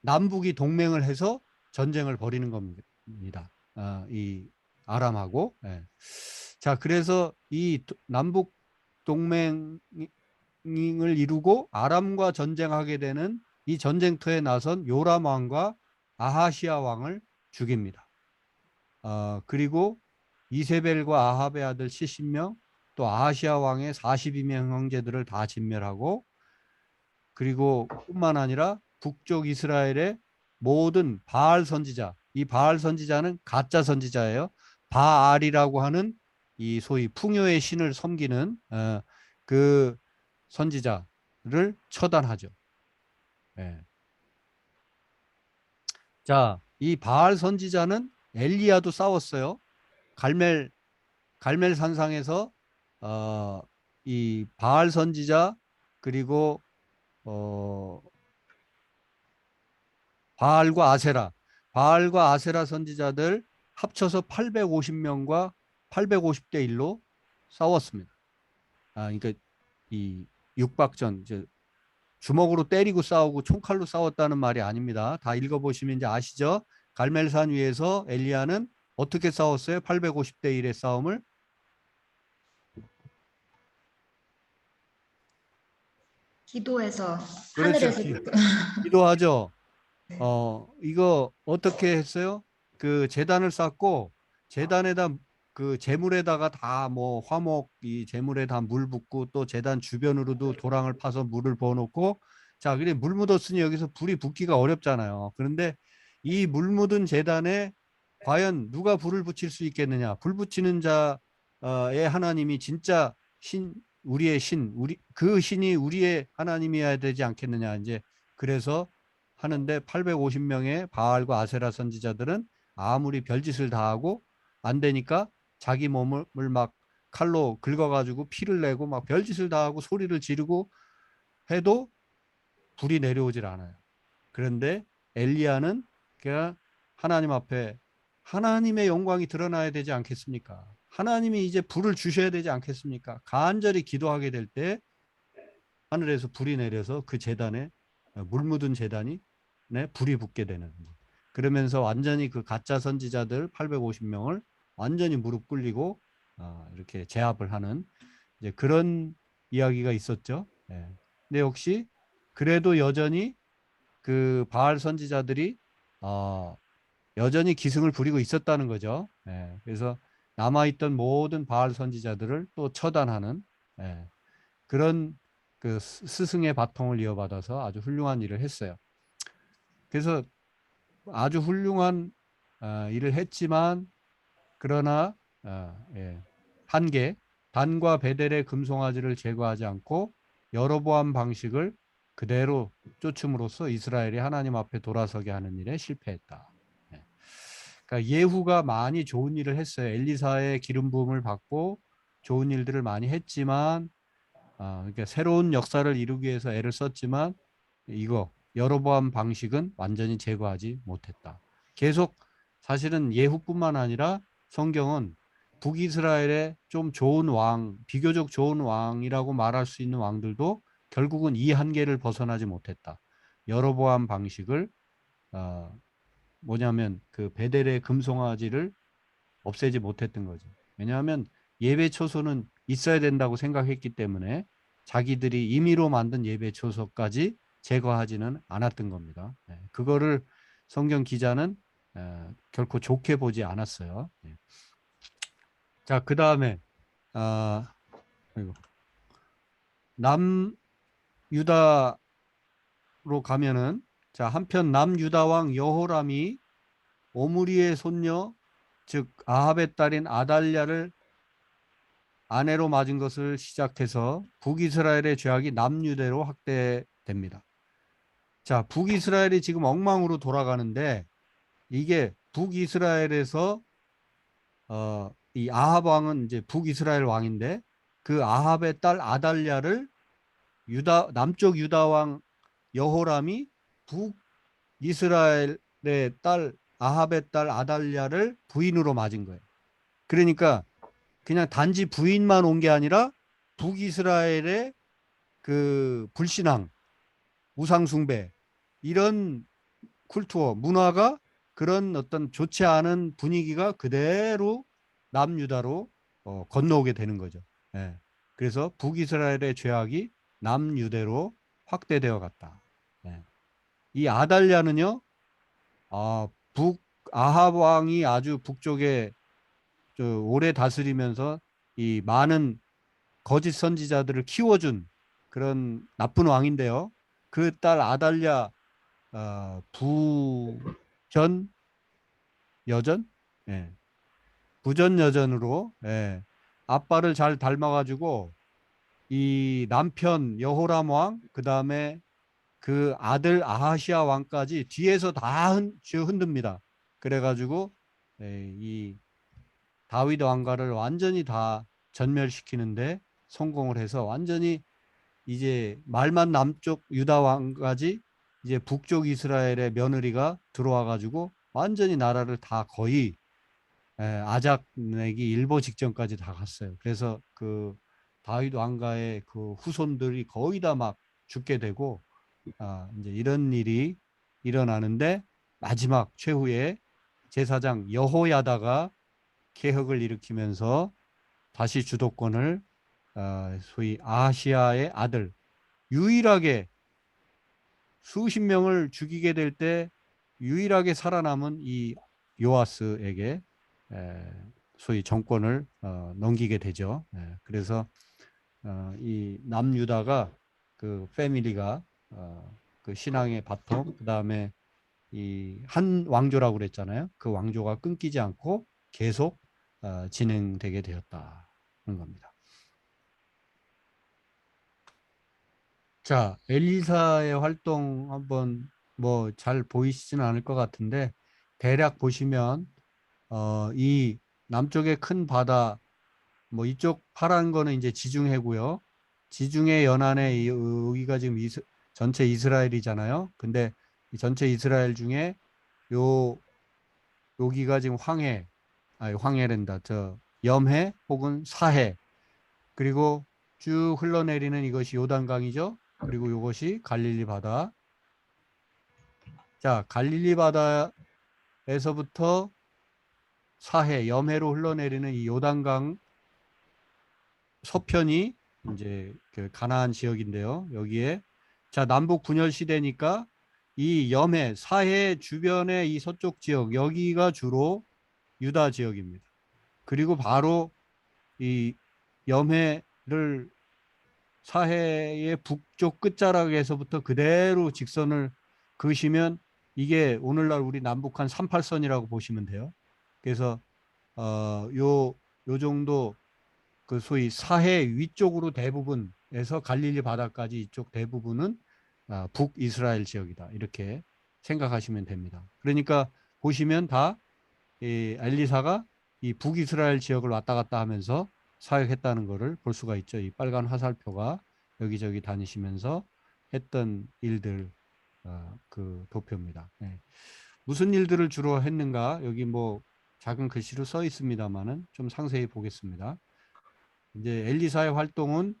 남북이 동맹을 해서 전쟁을 벌이는 겁니다. 이 아람하고. 예. 자, 그래서 이 남북 동맹을 이루고 아람과 전쟁하게 되는 이 전쟁터에 나선 요람 왕과 아하시아 왕을 죽입니다. 그리고 이세벨과 아합의 아들 70명, 또 아하시아 왕의 42명 형제들을 다 진멸하고, 그리고 뿐만 아니라 북쪽 이스라엘의 모든 바알 선지자, 이 바알 선지자는 가짜 선지자예요. 바알이라고 하는 이 소위 풍요의 신을 섬기는 그 선지자를 처단하죠. 예. 자, 이 바알 선지자는 엘리야도 싸웠어요. 갈멜 산상에서 이 바알 선지자 그리고 바알과 아세라 선지자들 합쳐서 850명과 850대 1로 싸웠습니다. 그러니까 이 육박전, 주먹으로 때리고 싸우고 총칼로 싸웠다는 말이 아닙니다. 다 읽어보시면 이제 아시죠? 갈멜산 위에서 엘리야는 어떻게 싸웠어요? 850대 1의 싸움을? 기도해서 그렇죠. 하늘에서 기도하죠. 네. 이거 어떻게 했어요? 그 제단을 쌓고 제단에다 그 제물에다가 다 뭐 화목 이 제물에 다 물 붓고 또 제단 주변으로도 도랑을 파서 물을 부어놓고 자, 그래 물 묻었으니 여기서 불이 붙기가 어렵잖아요. 그런데 이 물 묻은 제단에 과연 누가 불을 붙일 수 있겠느냐? 불 붙이는 자의 하나님이 진짜 우리의 그 신이 우리의 하나님이어야 되지 않겠느냐? 이제 그래서 하는데 850명의 바알과 아세라 선지자들은 아무리 별짓을 다 하고 안 되니까 자기 몸을 막 칼로 긁어가지고 피를 내고 막 별짓을 다 하고 소리를 지르고 해도 불이 내려오질 않아요. 그런데 엘리야는 그냥 하나님 앞에 하나님의 영광이 드러나야 되지 않겠습니까? 하나님이 이제 불을 주셔야 되지 않겠습니까? 간절히 기도하게 될 때 하늘에서 불이 내려서 그 제단에 물 묻은 제단이 불이 붙게 되는. 그러면서 완전히 그 가짜 선지자들 850명을 완전히 무릎 꿇리고 이렇게 제압을 하는 이제 그런 이야기가 있었죠. 예. 근데 역시 그래도 여전히 그 바알 선지자들이 여전히 기승을 부리고 있었다는 거죠. 예. 그래서 남아있던 모든 바알 선지자들을 또 처단하는 그런 그 스승의 바통을 이어받아서 아주 훌륭한 일을 했어요. 그래서 아주 훌륭한 일을 했지만 그러나 한계 단과 베델의 금송아지를 제거하지 않고 여로보암 방식을 그대로 쫓음으로써 이스라엘이 하나님 앞에 돌아서게 하는 일에 실패했다. 그러니까 예후가 많이 좋은 일을 했어요. 엘리사의 기름 부음을 받고 좋은 일들을 많이 했지만 그러니까 새로운 역사를 이루기 위해서 애를 썼지만 이거 여로보암 방식은 완전히 제거하지 못했다. 계속 사실은 예후뿐만 아니라 성경은 북이스라엘의 좀 좋은 왕, 비교적 좋은 왕이라고 말할 수 있는 왕들도 결국은 이 한계를 벗어나지 못했다. 여로보암 방식을 뭐냐면 그 베델의 금송아지를 없애지 못했던 거죠. 왜냐하면 예배 초소는 있어야 된다고 생각했기 때문에 자기들이 임의로 만든 예배 초소까지 제거하지는 않았던 겁니다. 그거를 성경 기자는 결코 좋게 보지 않았어요. 자, 그 다음에 남유다로 가면은 자, 한편 남유다 왕 여호람이 오므리의 손녀 즉 아합의 딸인 아달랴를 아내로 맞은 것을 시작해서 북이스라엘의 죄악이 남유대로 확대됩니다. 자, 북이스라엘이 지금 엉망으로 돌아가는데 이게 북이스라엘에서 이 아합 왕은 이제 북이스라엘 왕인데 그 아합의 딸 아달랴를 남쪽 유다 왕 여호람이 북이스라엘의 딸 아합의 딸 아달랴를 부인으로 맞은 거예요. 그러니까 그냥 단지 부인만 온 게 아니라 북이스라엘의 그 불신앙, 우상숭배 이런 쿨투어, 문화가 그런 어떤 좋지 않은 분위기가 그대로 남유다로 건너오게 되는 거죠. 그래서 북이스라엘의 죄악이 남유대로 확대되어 갔다. 이 아달랴는요, 아합 왕이 아주 북쪽에 오래 다스리면서 이 많은 거짓 선지자들을 키워준 그런 나쁜 왕인데요. 그 딸 아달랴 부전 여전, 부전 여전으로 아빠를 잘 닮아가지고 이 남편 여호람 왕, 그 다음에 그 아들 아하시아 왕까지 뒤에서 다 흔듭니다. 그래가지고 이 다윗 왕가를 완전히 다 전멸시키는데 성공을 해서 완전히 이제 말만 남쪽 유다 왕까지 이제 북쪽 이스라엘의 며느리가 들어와 가지고 완전히 나라를 다 거의 아작 내기 일보 직전까지 다 갔어요. 그래서 그 다윗 왕가의 그 후손들이 거의 다 막 죽게 되고 이제 이런 일이 일어나는데 마지막 최후에 제사장 여호야다가 개혁을 일으키면서 다시 주도권을 소위 아하시아의 아들 유일하게 수십 명을 죽이게 될 때 유일하게 살아남은 이 요아스에게 소위 정권을 넘기게 되죠. 그래서 이 남유다가 그 패밀리가 그 신앙의 바통, 그 다음에 이 한 왕조라고 그랬잖아요. 그 왕조가 끊기지 않고 계속 진행되게 되었다는 겁니다. 자, 엘리사의 활동 한번 뭐 잘 보이시지는 않을 것 같은데 대략 보시면 이 남쪽의 큰 바다 뭐 이쪽 파란 거는 이제 지중해고요. 지중해 연안에 여기가 지금 전체 이스라엘이잖아요. 근데 이 전체 이스라엘 중에 여기가 지금 황해랜다. 염해 혹은 사해, 그리고 쭉 흘러내리는 이것이 요단강이죠. 그리고 이것이 갈릴리 바다. 자, 갈릴리 바다에서부터 사해, 염해로 흘러내리는 이 요단강 서편이 이제 그 가나안 지역인데요. 여기에 자, 남북 분열 시대니까 이 염해, 사해 주변의 이 서쪽 지역, 여기가 주로 유다 지역입니다. 그리고 바로 이 염해를 사해의 북쪽 끝자락에서부터 그대로 직선을 그으시면 이게 오늘날 우리 남북한 38선이라고 보시면 돼요. 그래서 요 정도 그 소위 사해 위쪽으로 대부분에서 갈릴리 바다까지 이쪽 대부분은 북이스라엘 지역이다. 이렇게 생각하시면 됩니다. 그러니까 보시면 다 이 엘리사가 이 북이스라엘 지역을 왔다 갔다 하면서 사역했다는 것을 볼 수가 있죠. 이 빨간 화살표가 여기저기 다니시면서 했던 일들 그 도표입니다. 네. 무슨 일들을 주로 했는가? 여기 뭐 작은 글씨로 써 있습니다만은 좀 상세히 보겠습니다. 이제 엘리사의 활동은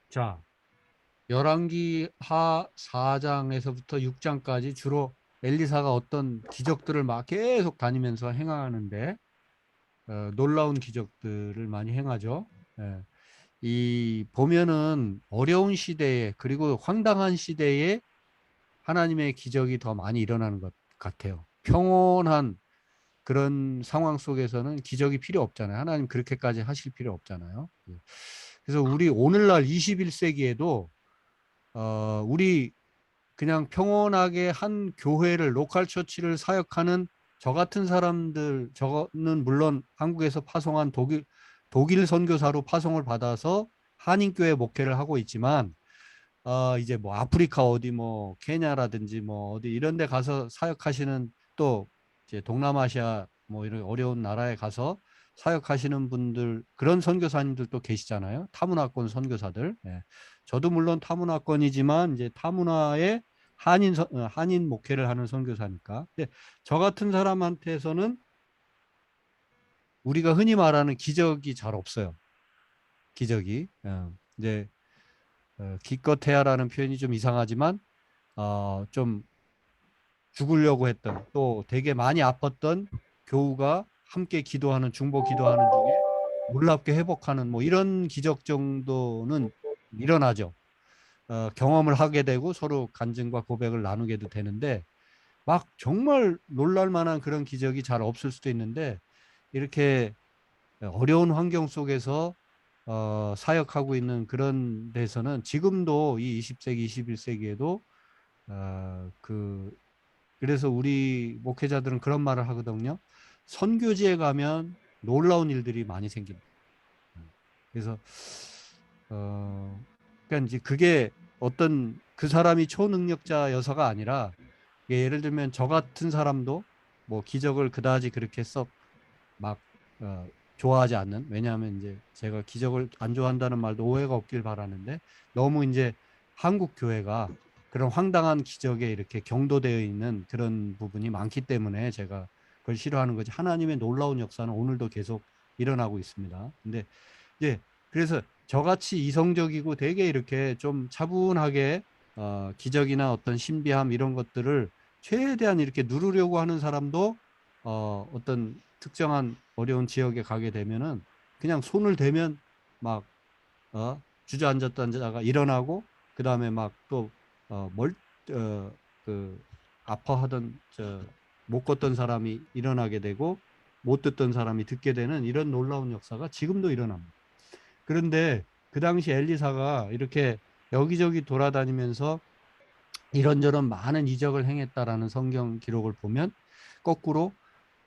자, 열왕기 하 4장에서부터 6장까지 주로 엘리사가 어떤 기적들을 막 계속 다니면서 행하는데 놀라운 기적들을 많이 행하죠. 예. 이 보면은 어려운 시대에 그리고 황당한 시대에 하나님의 기적이 더 많이 일어나는 것 같아요. 평온한 그런 상황 속에서는 기적이 필요 없잖아요. 하나님 그렇게까지 하실 필요 없잖아요. 그래서 우리 오늘날 21세기에도 우리 그냥 평온하게 한 교회를 로컬 처치를 사역하는 저 같은 사람들, 저는 물론 한국에서 파송한 독일 선교사로 파송을 받아서 한인교회 목회를 하고 있지만 이제 뭐 아프리카 어디 뭐 케냐라든지 뭐 어디 이런 데 가서 사역하시는 또 이제 동남아시아 뭐 이런 어려운 나라에 가서 사역하시는 분들 그런 선교사님들도 계시잖아요. 타문화권 선교사들. 예. 저도 물론 타문화권이지만 이제 타문화의 한인 목회를 하는 선교사니까. 근데 저 같은 사람한테서는 우리가 흔히 말하는 기적이 잘 없어요. 기적이. 이제 기껏해야라는 표현이 좀 이상하지만 좀 죽으려고 했던 또 되게 많이 아팠던 교우가 함께 기도하는 중보 기도하는 중에 놀랍게 회복하는 뭐 이런 기적 정도는 일어나죠. 경험을 하게 되고 서로 간증과 고백을 나누게도 되는데 막 정말 놀랄 만한 그런 기적이 잘 없을 수도 있는데 이렇게 어려운 환경 속에서 사역하고 있는 그런 데서는 지금도 이 20세기, 21세기에도 그래서 우리 목회자들은 그런 말을 하거든요. 선교지에 가면 놀라운 일들이 많이 생깁니다. 그래서 그러니까 이제 그게 어떤 그 사람이 초능력자여서가 아니라 예를 들면 저 같은 사람도 뭐 기적을 그다지 그렇게 썩 막 좋아하지 않는, 왜냐하면 이제 제가 기적을 안 좋아한다는 말도 오해가 없길 바라는데 너무 이제 한국 교회가 그런 황당한 기적에 이렇게 경도되어 있는 그런 부분이 많기 때문에 제가 그걸 싫어하는 거지. 하나님의 놀라운 역사는 오늘도 계속 일어나고 있습니다. 근데 이제 그래서 저같이 이성적이고 되게 이렇게 좀 차분하게 기적이나 어떤 신비함 이런 것들을 최대한 이렇게 누르려고 하는 사람도 어떤 특정한 어려운 지역에 가게 되면은 그냥 손을 대면 막 주저앉았던 자가 일어나고 그 다음에 막 또 그 아파하던 못 걷던 사람이 일어나게 되고 못 듣던 사람이 듣게 되는 이런 놀라운 역사가 지금도 일어납니다. 그런데 그 당시 엘리사가 이렇게 여기저기 돌아다니면서 이런저런 많은 이적을 행했다라는 성경 기록을 보면 거꾸로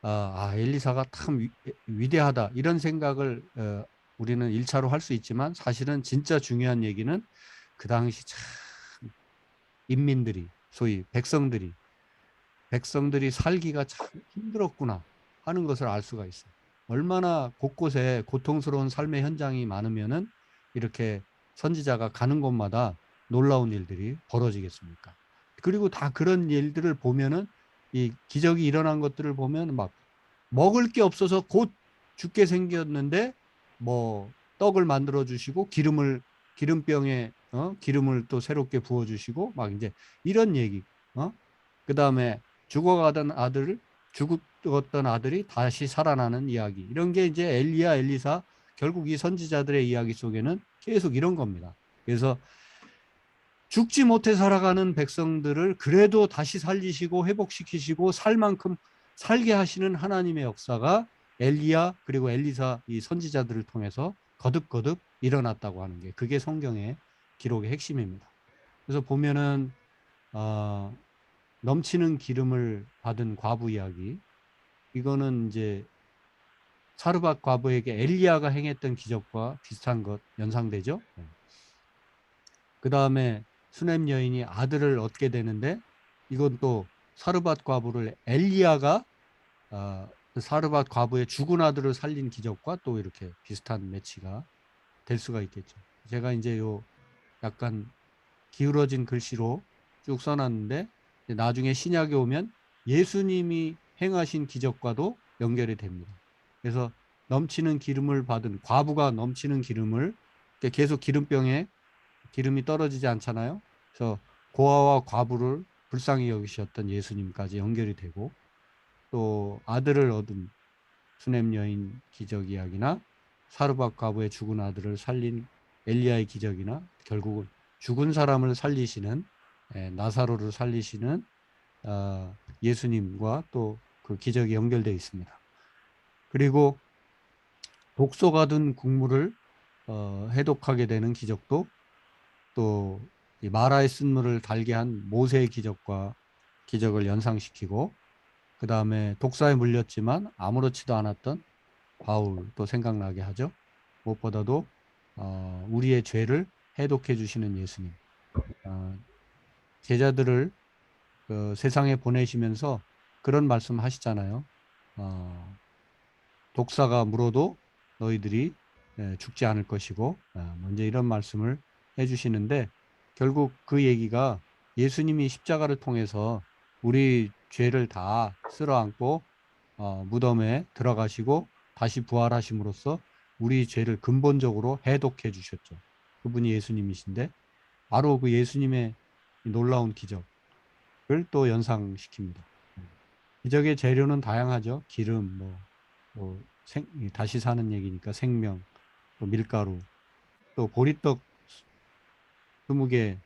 엘리사가 참 위대하다 이런 생각을 우리는 1차로 할 수 있지만 사실은 진짜 중요한 얘기는 그 당시 참 인민들이 소위 백성들이 살기가 참 힘들었구나 하는 것을 알 수가 있어요. 얼마나 곳곳에 고통스러운 삶의 현장이 많으면은 이렇게 선지자가 가는 곳마다 놀라운 일들이 벌어지겠습니까? 그리고 다 그런 일들을 보면은 이 기적이 일어난 것들을 보면 막 먹을 게 없어서 곧 죽게 생겼는데 뭐 떡을 만들어 주시고 기름병에 기름을 또 새롭게 부어 주시고 막 이제 이런 얘기. 그다음에 죽었던 아들이 다시 살아나는 이야기. 이런 게 이제 엘리야, 엘리사, 결국 이 선지자들의 이야기 속에는 계속 이런 겁니다. 그래서 죽지 못해 살아가는 백성들을 그래도 다시 살리시고 회복시키시고 살 만큼 살게 하시는 하나님의 역사가 엘리야 그리고 엘리사 이 선지자들을 통해서 거듭거듭 일어났다고 하는 게 그게 성경의 기록의 핵심입니다. 그래서 보면은 넘치는 기름을 받은 과부 이야기, 이거는 이제 사르밧 과부에게 엘리야가 행했던 기적과 비슷한 것 연상되죠. 그 다음에 수넴 여인이 아들을 얻게 되는데 이건 또 사르밧 과부를 엘리야가 그 사르밧 과부의 죽은 아들을 살린 기적과 또 이렇게 비슷한 매치가 될 수가 있겠죠. 제가 이제 요 약간 기울어진 글씨로 쭉 써놨는데 나중에 신약에 오면 예수님이 행하신 기적과도 연결이 됩니다. 그래서 넘치는 기름을 받은 과부가 넘치는 기름을 계속 기름병에 기름이 떨어지지 않잖아요. 그래서 고아와 과부를 불쌍히 여기셨던 예수님까지 연결이 되고 또 아들을 얻은 수넴 여인 기적 이야기나 사르밧 과부의 죽은 아들을 살린 엘리야의 기적이나 결국은 죽은 사람을 살리시는 나사로를 살리시는 예수님과 또 그 기적이 연결되어 있습니다. 그리고 독소가 든 국물을 해독하게 되는 기적도 또 이 마라의 쓴물을 달게 한 모세의 기적을 연상시키고 그 다음에 독사에 물렸지만 아무렇지도 않았던 바울도 생각나게 하죠. 무엇보다도 우리의 죄를 해독해 주시는 예수님. 제자들을 세상에 보내시면서 그런 말씀 하시잖아요. 독사가 물어도 너희들이 죽지 않을 것이고 먼저 이런 말씀을 해주시는데 결국 그 얘기가 예수님이 십자가를 통해서 우리 죄를 다 쓸어안고 무덤에 들어가시고 다시 부활하심으로써 우리 죄를 근본적으로 해독해 주셨죠. 그분이 예수님이신데 바로 그 예수님의 놀라운 기적을 또 연상시킵니다. 기적의 재료는 다양하죠. 기름, 다시 사는 얘기니까 생명, 또 밀가루, 또 보리떡 20개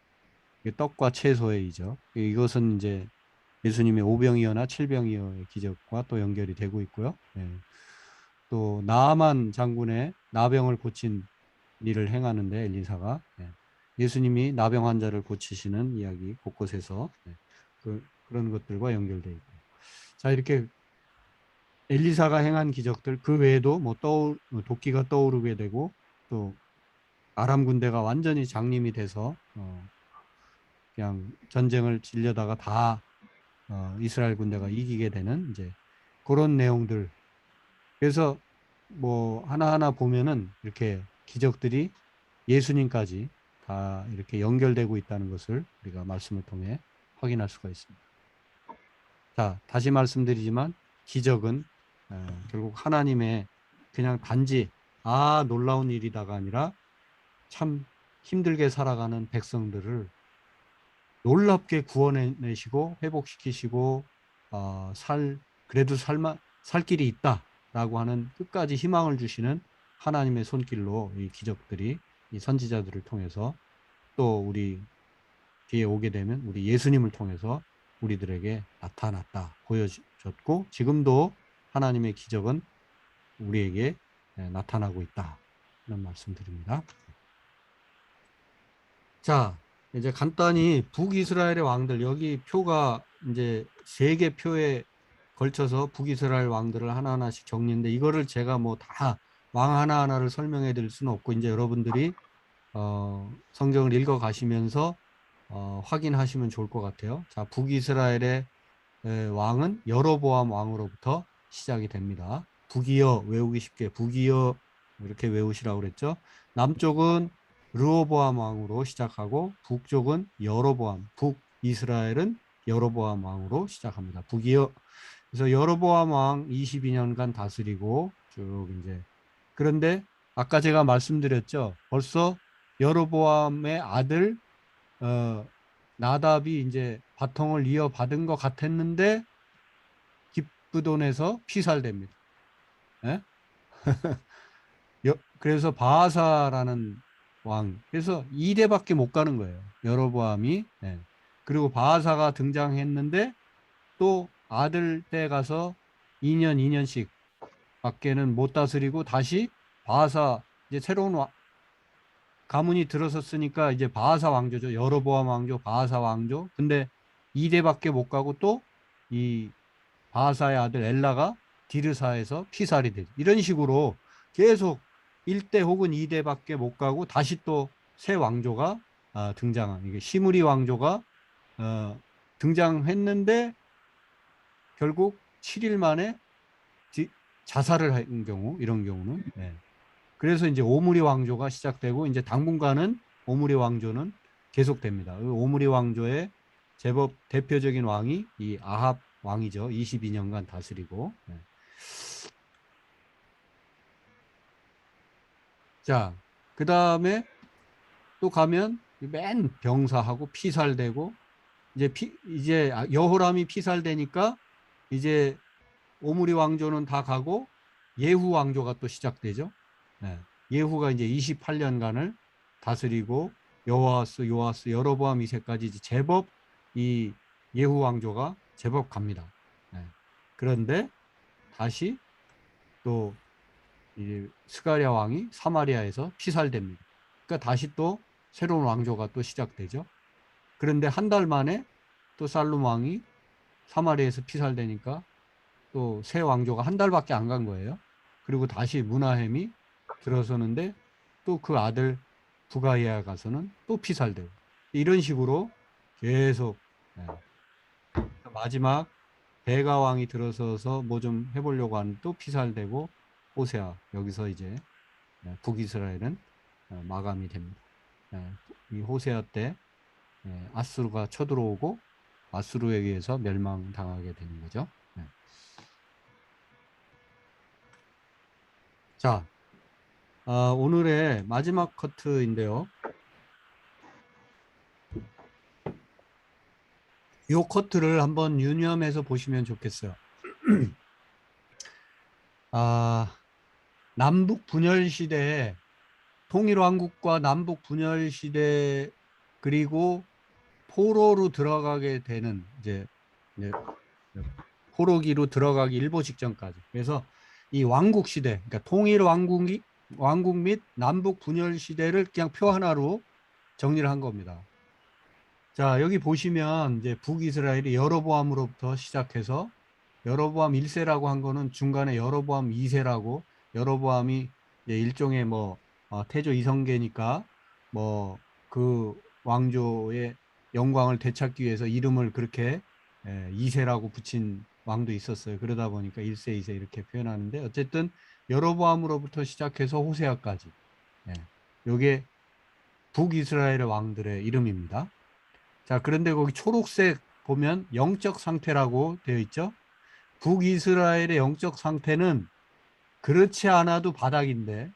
떡과 채소이죠. 이것은 이제 예수님의 오병이어나 칠병이어의 기적과 또 연결이 되고 있고요. 또 나아만 장군의 나병을 고친 일을 행하는데 엘리사가 예수님이 나병 환자를 고치시는 이야기 곳곳에서 그런 것들과 연결되어 있고, 자 이렇게 엘리사가 행한 기적들 그 외에도 도끼가 떠오르게 되고 또 아람 군대가 완전히 장림이 돼서 그냥 전쟁을 치려다가 다 이스라엘 군대가 이기게 되는 이제 그런 내용들. 그래서 뭐 하나하나 보면은 이렇게 기적들이 예수님까지 다 이렇게 연결되고 있다는 것을 우리가 말씀을 통해 확인할 수가 있습니다. 자, 다시 말씀드리지만 기적은 결국 하나님의 그냥 단지 놀라운 일이다가 아니라 참 힘들게 살아가는 백성들을 놀랍게 구원해내시고 회복시키시고 그래도 살 길이 있다라고 하는 끝까지 희망을 주시는 하나님의 손길로 이 기적들이 이 선지자들을 통해서 또 우리 뒤에 오게 되면 우리 예수님을 통해서 우리들에게 나타났다, 보여줬고 지금도 하나님의 기적은 우리에게 나타나고 있다. 이런 말씀드립니다. 자, 이제 간단히 북이스라엘의 왕들, 여기 표가 이제 3개 표에 걸쳐서 북이스라엘 왕들을 하나하나씩 정리했는데 이거를 제가 뭐 다 왕 하나하나를 설명해 드릴 수는 없고 이제 여러분들이 성경을 읽어 가시면서 확인하시면 좋을 것 같아요. 자, 북이스라엘의 왕은 여로보암 왕으로부터 시작이 됩니다. 북이여, 외우기 쉽게 북이여 이렇게 외우시라고 그랬죠. 남쪽은 르호보암 왕으로 시작하고 북쪽은 여로보암, 북이스라엘은 여로보암 왕으로 시작합니다. 북이여. 그래서 여로보암 왕 22년간 다스리고 쭉 이제 그런데 아까 제가 말씀드렸죠. 벌써 여로보암의 아들 나답이 이제 바통을 이어받은 것 같았는데 기브돈에서 피살됩니다. 예? 그래서 바하사라는 왕, 그래서 2대밖에 못 가는 거예요. 여로보암이. 예. 그리고 바하사가 등장했는데 또 아들 때 가서 2년, 2년씩 밖에는 못 다스리고 다시 바하사, 이제 새로운 가문이 들어섰으니까 이제 바하사 왕조죠. 여로보암 왕조, 바하사 왕조. 근데 2대밖에 못 가고 또 이 바하사의 아들 엘라가 디르사에서 피살이 되죠. 이런 식으로 계속 1대 혹은 2대밖에 못 가고 다시 또 새 왕조가 등장한, 이게 시므리 왕조가 등장했는데 결국 7일 만에 자살을 한 경우, 이런 경우는. 네. 그래서 이제 오므리 왕조가 시작되고 이제 당분간은 오므리 왕조는 계속됩니다. 오므리 왕조의 제법 대표적인 왕이 이 아합 왕이죠. 22년간 다스리고. 네. 자, 그 다음에 또 가면 맨 병사하고 피살되고 이제 여호람이 피살되니까 이제 오므리 왕조는 다 가고 예후 왕조가 또 시작되죠. 네. 예후가 이제 28년간을 다스리고 여호아스, 여로보암 2세까지 이제 제법 이 예후 왕조가 제법 갑니다. 네. 그런데 다시 또 이 스가랴 왕이 사마리아에서 피살됩니다. 그러니까 다시 또 새로운 왕조가 또 시작되죠. 그런데 한 달 만에 또 살룸 왕이 사마리아에서 피살되니까 또 새 왕조가 한 달밖에 안 간 거예요. 그리고 다시 무나햄이 들어서는데 또 그 아들 부가이아 가서는 또 피살되고 이런 식으로 계속. 네. 마지막 베가 왕이 들어서서 뭐 좀 해보려고 하는데 또 피살되고 호세아, 여기서 이제 북이스라엘은 마감이 됩니다. 이 호세아 때 아수르가 쳐들어오고 아수르에 의해서 멸망당하게 되는 거죠. 자, 오늘의 마지막 커트인데요. 이 커트를 한번 유념해서 보시면 좋겠어요. 남북 분열 시대에 통일왕국과 남북 분열 시대 그리고 포로로 들어가게 되는 이제 포로기로 들어가기 일보 직전까지. 그래서 이 왕국 시대, 그러니까 통일 왕국 및 남북 분열 시대를 그냥 표 하나로 정리를 한 겁니다. 자, 여기 보시면 이제 북이스라엘이 여로보암으로부터 시작해서 여로보암 1세라고 한 거는 중간에 여로보암 2세라고, 여로보암이 이제 일종의 뭐 태조 이성계니까 뭐 그 왕조의 영광을 되찾기 위해서 이름을 그렇게 2세라고 붙인 왕도 있었어요. 그러다 보니까 1세, 2세 이렇게 표현하는데 어쨌든 여로보암으로부터 시작해서 호세아까지 요게 북이스라엘의 왕들의 이름입니다. 자, 그런데 거기 초록색 보면 영적 상태라고 되어 있죠. 북이스라엘의 영적 상태는 그렇지 않아도 바닥인데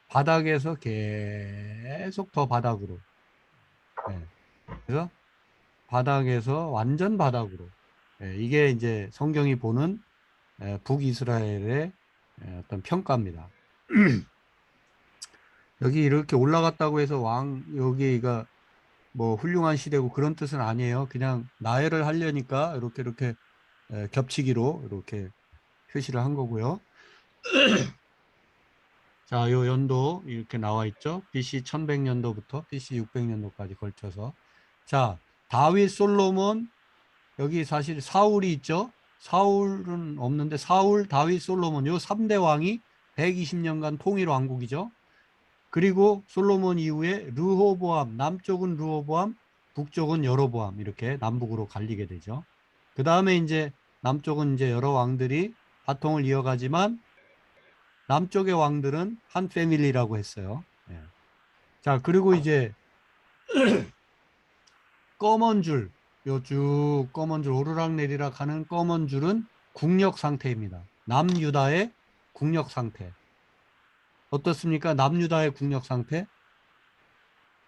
바닥에서 계속 더 바닥으로. 그래서 바닥에서 완전 바닥으로. 이게 이제 성경이 보는 북이스라엘의 어떤 평가입니다. 여기 이렇게 올라갔다고 해서 여기가 뭐 훌륭한 시대고 그런 뜻은 아니에요. 그냥 나열을 하려니까 이렇게 겹치기로 이렇게 표시를 한 거고요. 자, 요 연도 이렇게 나와 있죠. BC 1100년도부터 BC 600년도까지 걸쳐서. 자, 다윗, 솔로몬, 여기 사실 사울이 있죠. 사울은 없는데 사울, 다윗, 솔로몬 요 3대 왕이 120년간 통일 왕국이죠. 그리고 솔로몬 이후에 르호보암, 남쪽은 르호보암, 북쪽은 여로보암, 이렇게 남북으로 갈리게 되죠. 그 다음에 이제 남쪽은 이제 여러 왕들이 바통을 이어가지만 남쪽의 왕들은 한 패밀리라고 했어요. 자, 그리고 이제 검은 줄, 요 쭉 검은 줄 오르락내리락 하는 검은 줄은 국력 상태입니다. 남유다의 국력 상태. 어떻습니까? 남유다의 국력 상태?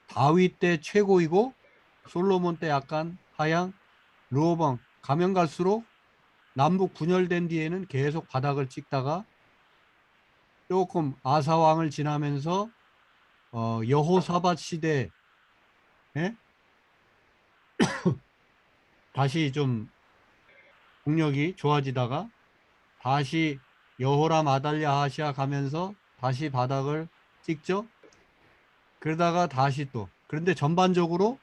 다윗 때 최고이고 솔로몬 때 약간 하향, 르호보암 가면 갈수록 남북 분열된 뒤에는 계속 바닥을 찍다가 조금 아사 왕을 지나면서 여호사밧 시대에 다시 좀 국력이 좋아지다가 다시 여호람 아달랴 하시아 가면서 다시 바닥을 찍죠. 그러다가 다시 또 그런데 전반적으로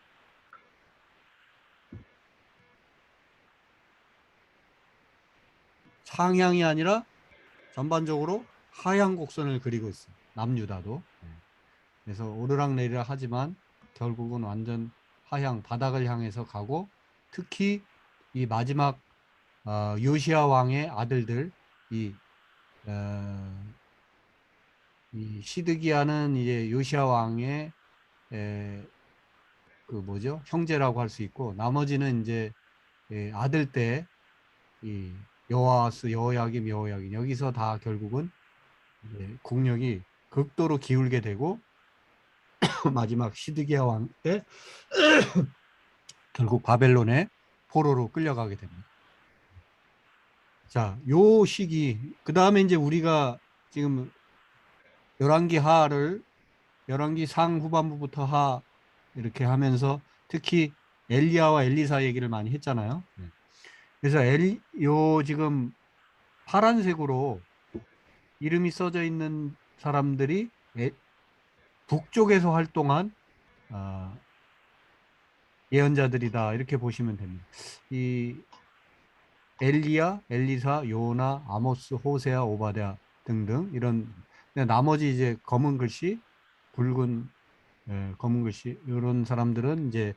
상향이 아니라 전반적으로 하향 곡선을 그리고 있어요. 남유다도. 그래서 오르락내리락 하지만 결국은 완전 하향 바닥을 향해서 가고 특히 이 마지막 요시야 왕의 아들들 이 시드기야는 이제 요시야 왕의 그 뭐죠? 형제라고 할 수 있고 나머지는 이제 아들 때 이 여호아스, 여호야김, 여호야긴 여기서 다 결국은 국력이 극도로 기울게 되고 마지막 시드기야 왕 때 결국 바벨론의 포로로 끌려가게 됩니다. 자, 요 시기 그 다음에 이제 우리가 지금 열왕기 하를 열왕기 상 후반부부터 하 이렇게 하면서 특히 엘리야와 엘리사 얘기를 많이 했잖아요. 그래서 요 지금 파란색으로 이름이 써져 있는 사람들이 북쪽에서 활동한 예언자들이다 이렇게 보시면 됩니다. 이 엘리야, 엘리사, 요나, 아모스, 호세아, 오바댜 등등 이런 나머지 이제 검은 글씨, 붉은 검은 글씨 이런 사람들은 이제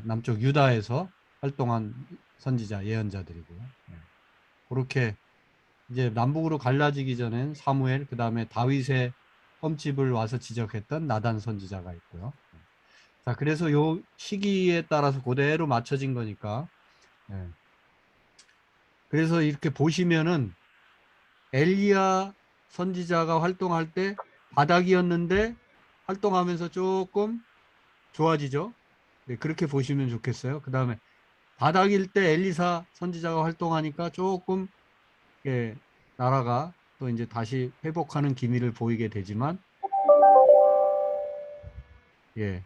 남쪽 유다에서 활동한 선지자 예언자들이고요. 그렇게 이제 남북으로 갈라지기 전엔 사무엘 그 다음에 다윗의 흠집을 와서 지적했던 나단 선지자가 있고요. 자, 그래서 요 시기에 따라서 그대로 맞춰진 거니까. 그래서 이렇게 보시면은 엘리야 선지자가 활동할 때 바닥이었는데 활동하면서 조금 좋아지죠. 네, 그렇게 보시면 좋겠어요. 그 다음에 바닥일 때 엘리사 선지자가 활동하니까 조금 나라가 또 이제 다시 회복하는 기미를 보이게 되지만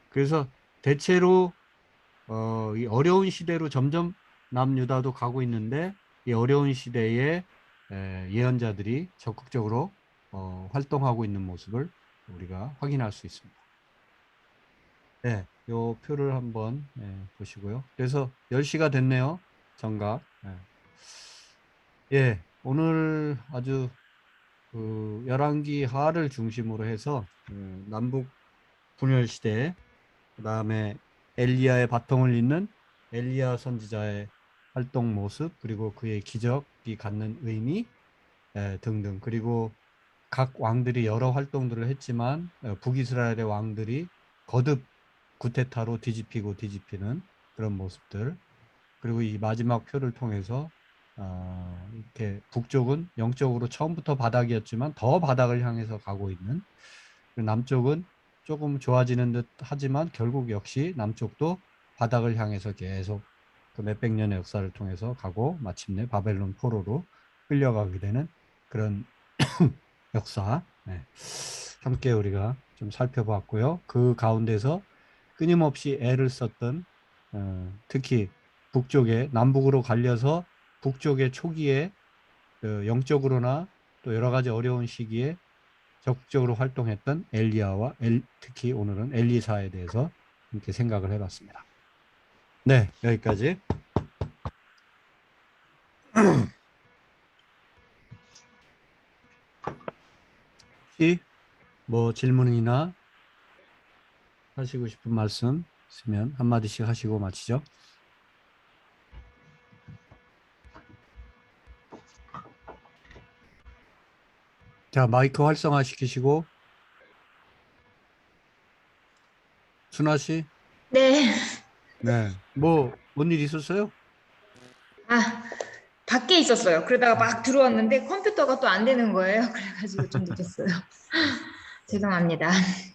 그래서 대체로 이 어려운 시대로 점점 남유다도 가고 있는데 이 어려운 시대에 예언자들이 적극적으로 활동하고 있는 모습을 우리가 확인할 수 있습니다. 네, 요 표를 한번 보시고요. 그래서 10시가 됐네요. 정각. 오늘 아주 그 열왕기 하를 중심으로 해서 남북 분열 시대, 그 다음에 엘리야의 바통을 잇는 엘리야 선지자의 활동 모습, 그리고 그의 기적이 갖는 의미 등등, 그리고 각 왕들이 여러 활동들을 했지만 북이스라엘의 왕들이 거듭 구테타로 뒤집히고 뒤집히는 그런 모습들, 그리고 이 마지막 표를 통해서 이렇게 북쪽은 영적으로 처음부터 바닥이었지만 더 바닥을 향해서 가고 있는, 남쪽은 조금 좋아지는 듯 하지만 결국 역시 남쪽도 바닥을 향해서 계속 그 몇백 년의 역사를 통해서 가고 마침내 바벨론 포로로 끌려가게 되는 그런 역사 함께 우리가 좀 살펴봤고요. 그 가운데서 끊임없이 애를 썼던 특히 북쪽에 남북으로 갈려서 북쪽의 초기에 영적으로나 또 여러 가지 어려운 시기에 적극적으로 활동했던 엘리야와 특히 오늘은 엘리사에 대해서 이렇게 생각을 해봤습니다. 네, 여기까지. 혹시 뭐 질문이나 하시고 싶은 말씀 있으면 한마디씩 하시고 마치죠. 자, 마이크 활성화 시키시고. 순아 씨? 네. 네. 뭔 일 있었어요? 아, 밖에 있었어요. 그러다가 막 들어왔는데 컴퓨터가 또 안 되는 거예요. 그래가지고 좀 늦었어요. 죄송합니다.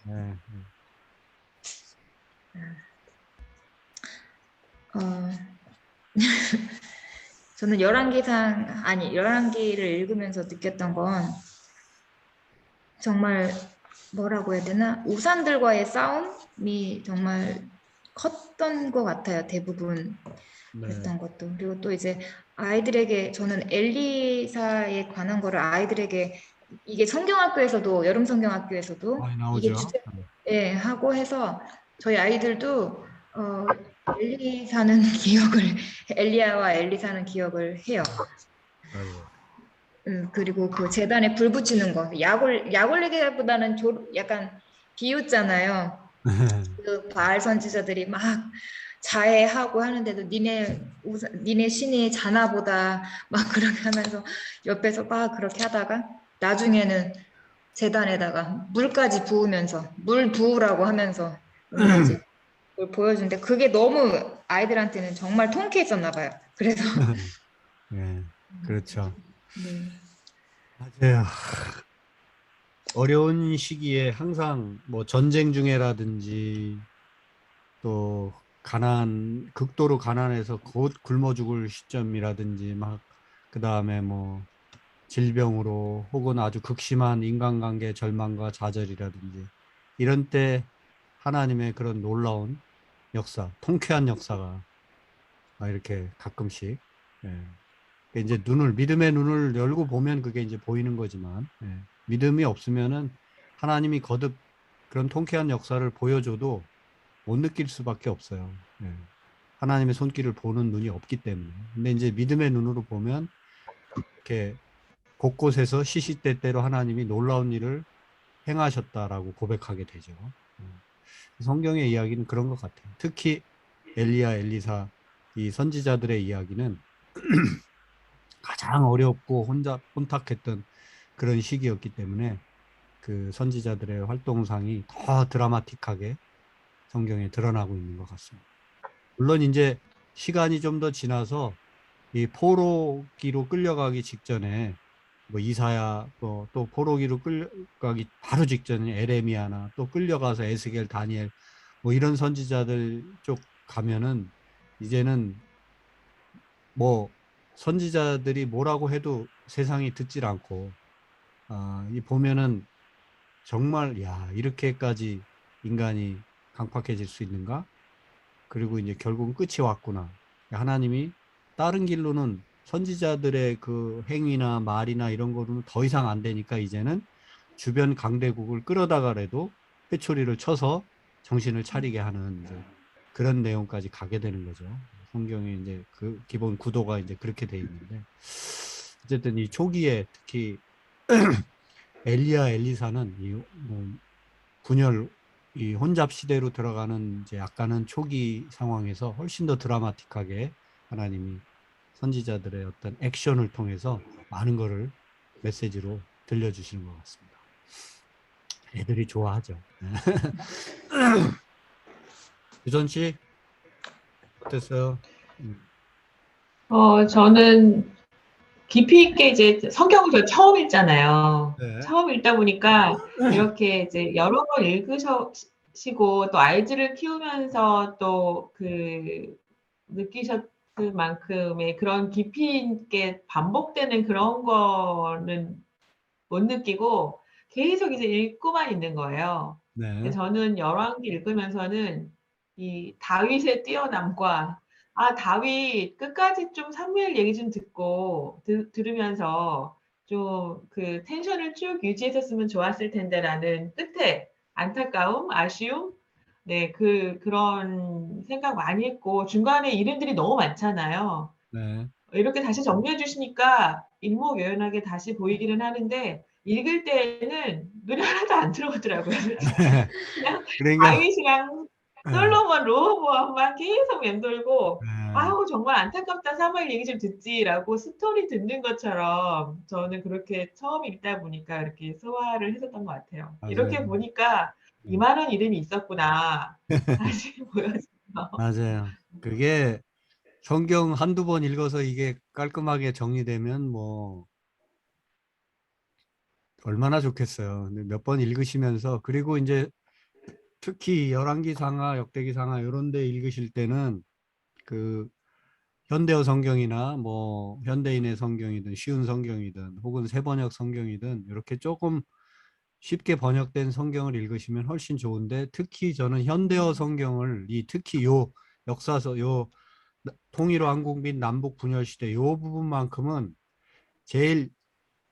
네. 어, 저는 11기를 읽으면서 느꼈던 건 정말 뭐라고 해야 되나? 우산들과의 싸움이 정말 컸던 것 같아요. 대부분 네. 했던 것도. 그리고 또 이제 아이들에게 저는 엘리사에 관한 거를 아이들에게 이게 성경학교에서도 여름 성경학교에서도 많이 이게 나오죠. 주제 하고 해서 저희 아이들도 엘리사는 기억을 엘리야와 엘리사는 기억을 해요. 맞아요. 그리고 그 재단에 불 붙이는 거 약 올리기보다는 약간 비웃잖아요. 그 바알 선지자들이 막 자해하고 하는데도 니네 신이 자나보다 막 그렇게 하면서 옆에서 막 그렇게 하다가 나중에는 재단에다가 물까지 부으면서 물 부으라고 하면서 이제 그걸 보여주는데 그게 너무 아이들한테는 정말 통쾌했었나 봐요. 그래서 네, 그렇죠. 네. 맞아요. 어려운 시기에 항상 뭐 전쟁 중에라든지 또 극도로 가난해서 곧 굶어 죽을 시점이라든지 막 그 다음에 뭐 질병으로 혹은 아주 극심한 인간관계 절망과 좌절이라든지 이런 때 하나님의 그런 놀라운 역사, 통쾌한 역사가 이렇게 가끔씩 이제 믿음의 눈을 열고 보면 그게 이제 보이는 거지만 믿음이 없으면은 하나님이 거듭 그런 통쾌한 역사를 보여줘도 못 느낄 수밖에 없어요. 하나님의 손길을 보는 눈이 없기 때문에. 근데 이제 믿음의 눈으로 보면 이렇게 곳곳에서 시시때때로 하나님이 놀라운 일을 행하셨다라고 고백하게 되죠. 성경의 이야기는 그런 것 같아요. 특히 엘리야, 엘리사 이 선지자들의 이야기는 가장 어렵고 혼탁했던 그런 시기였기 때문에 그 선지자들의 활동상이 더 드라마틱하게 성경에 드러나고 있는 것 같습니다. 물론 이제 시간이 좀 더 지나서 이 포로기로 끌려가기 직전에 뭐 이사야 또 포로기로 끌려가기 바로 직전에 에레미야나 또 끌려가서 에스겔, 다니엘 뭐 이런 선지자들 쪽 가면은 이제는 뭐 선지자들이 뭐라고 해도 세상이 듣질 않고 이 보면은 정말 야 이렇게까지 인간이 강팍해질 수 있는가? 그리고 이제 결국은 끝이 왔구나. 하나님이 다른 길로는 선지자들의 그 행위나 말이나 이런 거로는 더 이상 안 되니까 이제는 주변 강대국을 끌어다가라도 회초리를 쳐서 정신을 차리게 하는 이제 그런 내용까지 가게 되는 거죠. 성경에 이제 그 기본 구도가 이제 그렇게 돼 있는데 어쨌든 이 초기에 특히 엘리야 엘리사는 분열 이 혼잡 시대로 들어가는 이제 약간은 초기 상황에서 훨씬 더 드라마틱하게 하나님이 선지자들의 어떤 액션을 통해서 많은 거를 메시지로 들려주시는 것 같습니다. 애들이 좋아하죠. 유선 씨 어땠어요? 저는 깊이 있게 이제 성경을 저 처음 읽잖아요. 네. 처음 읽다 보니까 이렇게 이제 여러 번 읽으시고 또 아이들을 키우면서 또 그 느끼셨을 만큼의 그런 깊이 있게 반복되는 그런 거는 못 느끼고 계속 이제 읽고만 있는 거예요. 네. 저는 열왕기 읽으면서는 이 다윗의 뛰어남과 다윗 끝까지 좀 사무엘 얘기 좀 듣고 들으면서 좀 그 텐션을 쭉 유지했었으면 좋았을 텐데라는 끝에 안타까움, 아쉬움, 그런 생각 많이 했고 중간에 이름들이 너무 많잖아요. 네. 이렇게 다시 정리해 주시니까 일목요연하게 다시 보이기는 하는데 읽을 때는 눈이 하나도 안 들어오더라고요. 그냥 그러니까 다윗이랑 솔로몬, 로보암만 계속 맴돌고 네. 아우 정말 안타깝다 사무엘 얘기 좀 듣지라고 스토리 듣는 것처럼 저는 그렇게 처음 읽다 보니까 이렇게 소화를 했었던 것 같아요. 맞아요. 이렇게 보니까 이만한 이름이 있었구나 다시 보여져요. 맞아요. 그게 성경 한두 번 읽어서 이게 깔끔하게 정리되면 뭐 얼마나 좋겠어요. 몇 번 읽으시면서 그리고 이제 특히 열왕기상하, 역대기상하 이런 데 읽으실 때는 그 현대어 성경이나 뭐 현대인의 성경이든 쉬운 성경이든 혹은 새번역 성경이든 이렇게 조금 쉽게 번역된 성경을 읽으시면 훨씬 좋은데 특히 저는 현대어 성경을 특히 요 역사서 요 통일호 한국 및 남북 분열 시대 요 부분만큼은 제일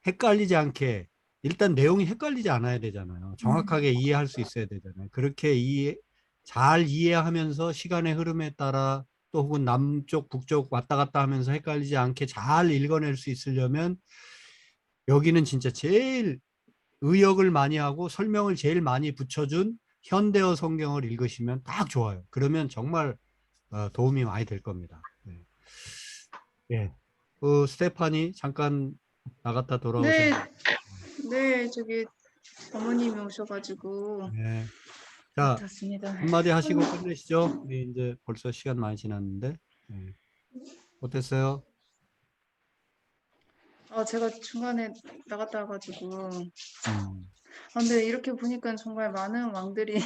헷갈리지 않게 일단 내용이 헷갈리지 않아야 되잖아요. 정확하게 이해할 수 있어야 되잖아요. 그렇게 잘 이해하면서 시간의 흐름에 따라 또 혹은 남쪽 북쪽 왔다 갔다 하면서 헷갈리지 않게 잘 읽어낼 수 있으려면 여기는 진짜 제일 의역을 많이 하고 설명을 제일 많이 붙여준 현대어 성경을 읽으시면 딱 좋아요. 그러면 정말 도움이 많이 될 겁니다. 네. 예. 스테파니 잠깐 나갔다 네, 돌아오셨나요? 네, 저기 어머님이 오셔가지고 네. 자, 같았습니다. 한마디 하시고 끝내시죠. 우리 이제 벌써 시간 많이 지났는데. 네. 어땠어요? 제가 중간에 나갔다 와가지고 음. 근데 이렇게 보니까 정말 많은 왕들이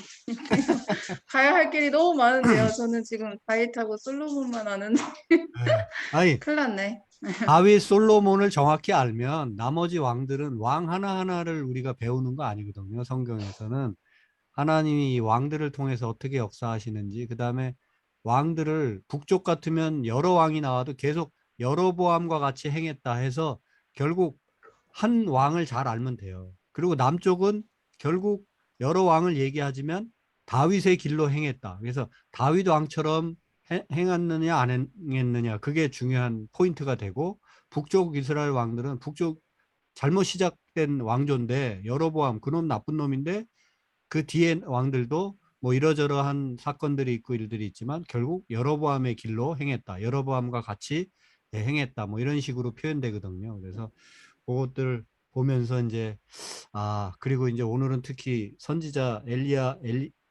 가야 할 길이 너무 많은데요. 저는 지금 다윗하고 솔로몬만 아는데 네. 아니, 큰일 났네. 다윗 솔로몬을 정확히 알면 나머지 왕들은 왕 하나하나를 우리가 배우는 거 아니거든요. 성경에서는 하나님이 이 왕들을 통해서 어떻게 역사하시는지, 그 다음에 왕들을 북쪽 같으면 여러 왕이 나와도 계속 여로보암과 같이 행했다 해서 결국 한 왕을 잘 알면 돼요. 그리고 남쪽은 결국 여러 왕을 얘기하지만 다윗의 길로 행했다. 그래서 다윗 왕처럼 행했느냐 안 행했느냐 그게 중요한 포인트가 되고 북쪽 이스라엘 왕들은 북쪽 잘못 시작된 왕조인데 여로보암 그놈 나쁜 놈인데 그 뒤에 왕들도 뭐 이러저러한 사건들이 있고 일들이 있지만 결국 여로보암의 길로 행했다. 여로보암과 같이 행했다. 뭐 이런 식으로 표현되거든요. 그래서 그것들 보면서 이제 그리고 이제 오늘은 특히 선지자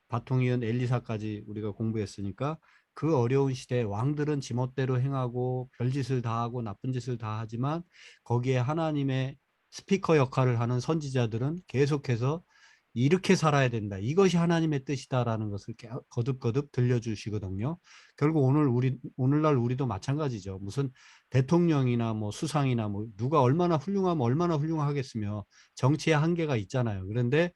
바통이온 엘리사까지 우리가 공부했으니까 그 어려운 시대에 왕들은 지멋대로 행하고 별짓을 다 하고 나쁜 짓을 다 하지만 거기에 하나님의 스피커 역할을 하는 선지자들은 계속해서 이렇게 살아야 된다. 이것이 하나님의 뜻이다라는 것을 거듭거듭 들려주시거든요. 결국 오늘날 우리도 마찬가지죠. 무슨 대통령이나 뭐 수상이나 뭐 누가 얼마나 훌륭하면 얼마나 훌륭하겠으며 정치의 한계가 있잖아요. 그런데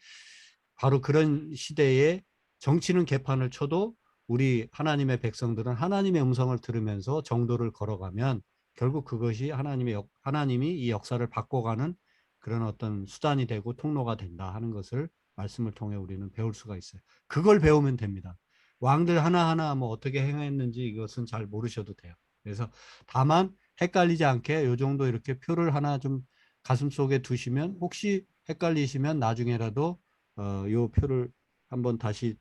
바로 그런 시대에 정치는 개판을 쳐도 우리 하나님의 백성들은 하나님의 음성을 들으면서 정도를 걸어가면 결국 그것이 하나님이 이 역사를 바꿔가는 그런 어떤 수단이 되고 통로가 된다 하는 것을 말씀을 통해 우리는 배울 수가 있어요. 그걸 배우면 됩니다. 왕들 하나하나 뭐 어떻게 행했는지 이것은 잘 모르셔도 돼요. 그래서 다만 헷갈리지 않게 요 정도 이렇게 표를 하나 좀 가슴속에 두시면 혹시 헷갈리시면 나중에라도 요 표를 한번 다시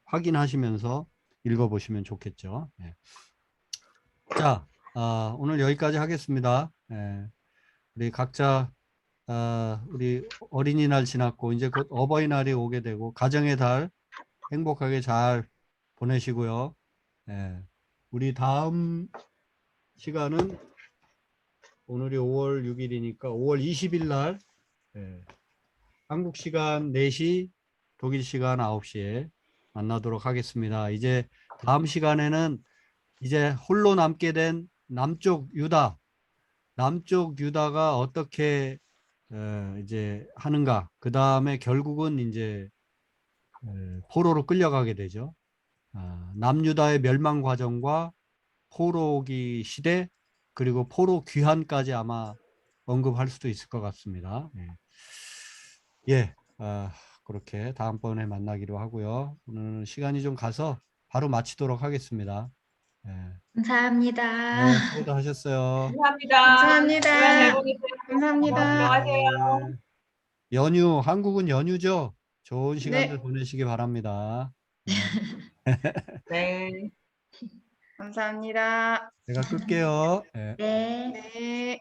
확인하시면서 읽어보시면 좋겠죠. 네. 자, 오늘 여기까지 하겠습니다. 네. 우리 각자 우리 어린이날 지났고 이제 곧 어버이날이 오게 되고 가정의 달 행복하게 잘 보내시고요. 네. 우리 다음 시간은 오늘이 5월 6일이니까 5월 20일 날 한국 시간 4시, 독일 시간 9시에 만나도록 하겠습니다. 이제 다음 시간에는 이제 홀로 남게 된 남쪽 유다가 어떻게 이제 하는가. 그 다음에 결국은 이제 포로로 끌려가게 되죠. 남유다의 멸망 과정과 포로기 시대 그리고 포로 귀환까지 아마 언급할 수도 있을 것 같습니다. 예, 그렇게 다음번에 만나기로 하고요. 오늘 시간이 좀 가서 바로 마치도록 하겠습니다. 예. 감사합니다. 네, 수고도 하셨어요. 감사합니다. 시간 잘 감사합니다. 보내세요. 감사합니다. 들어가세요. 네. 한국은 연휴죠? 좋은 시간들 네, 보내시기 바랍니다. 네, 네. 감사합니다. 제가 끌게요. 네. 네. 네.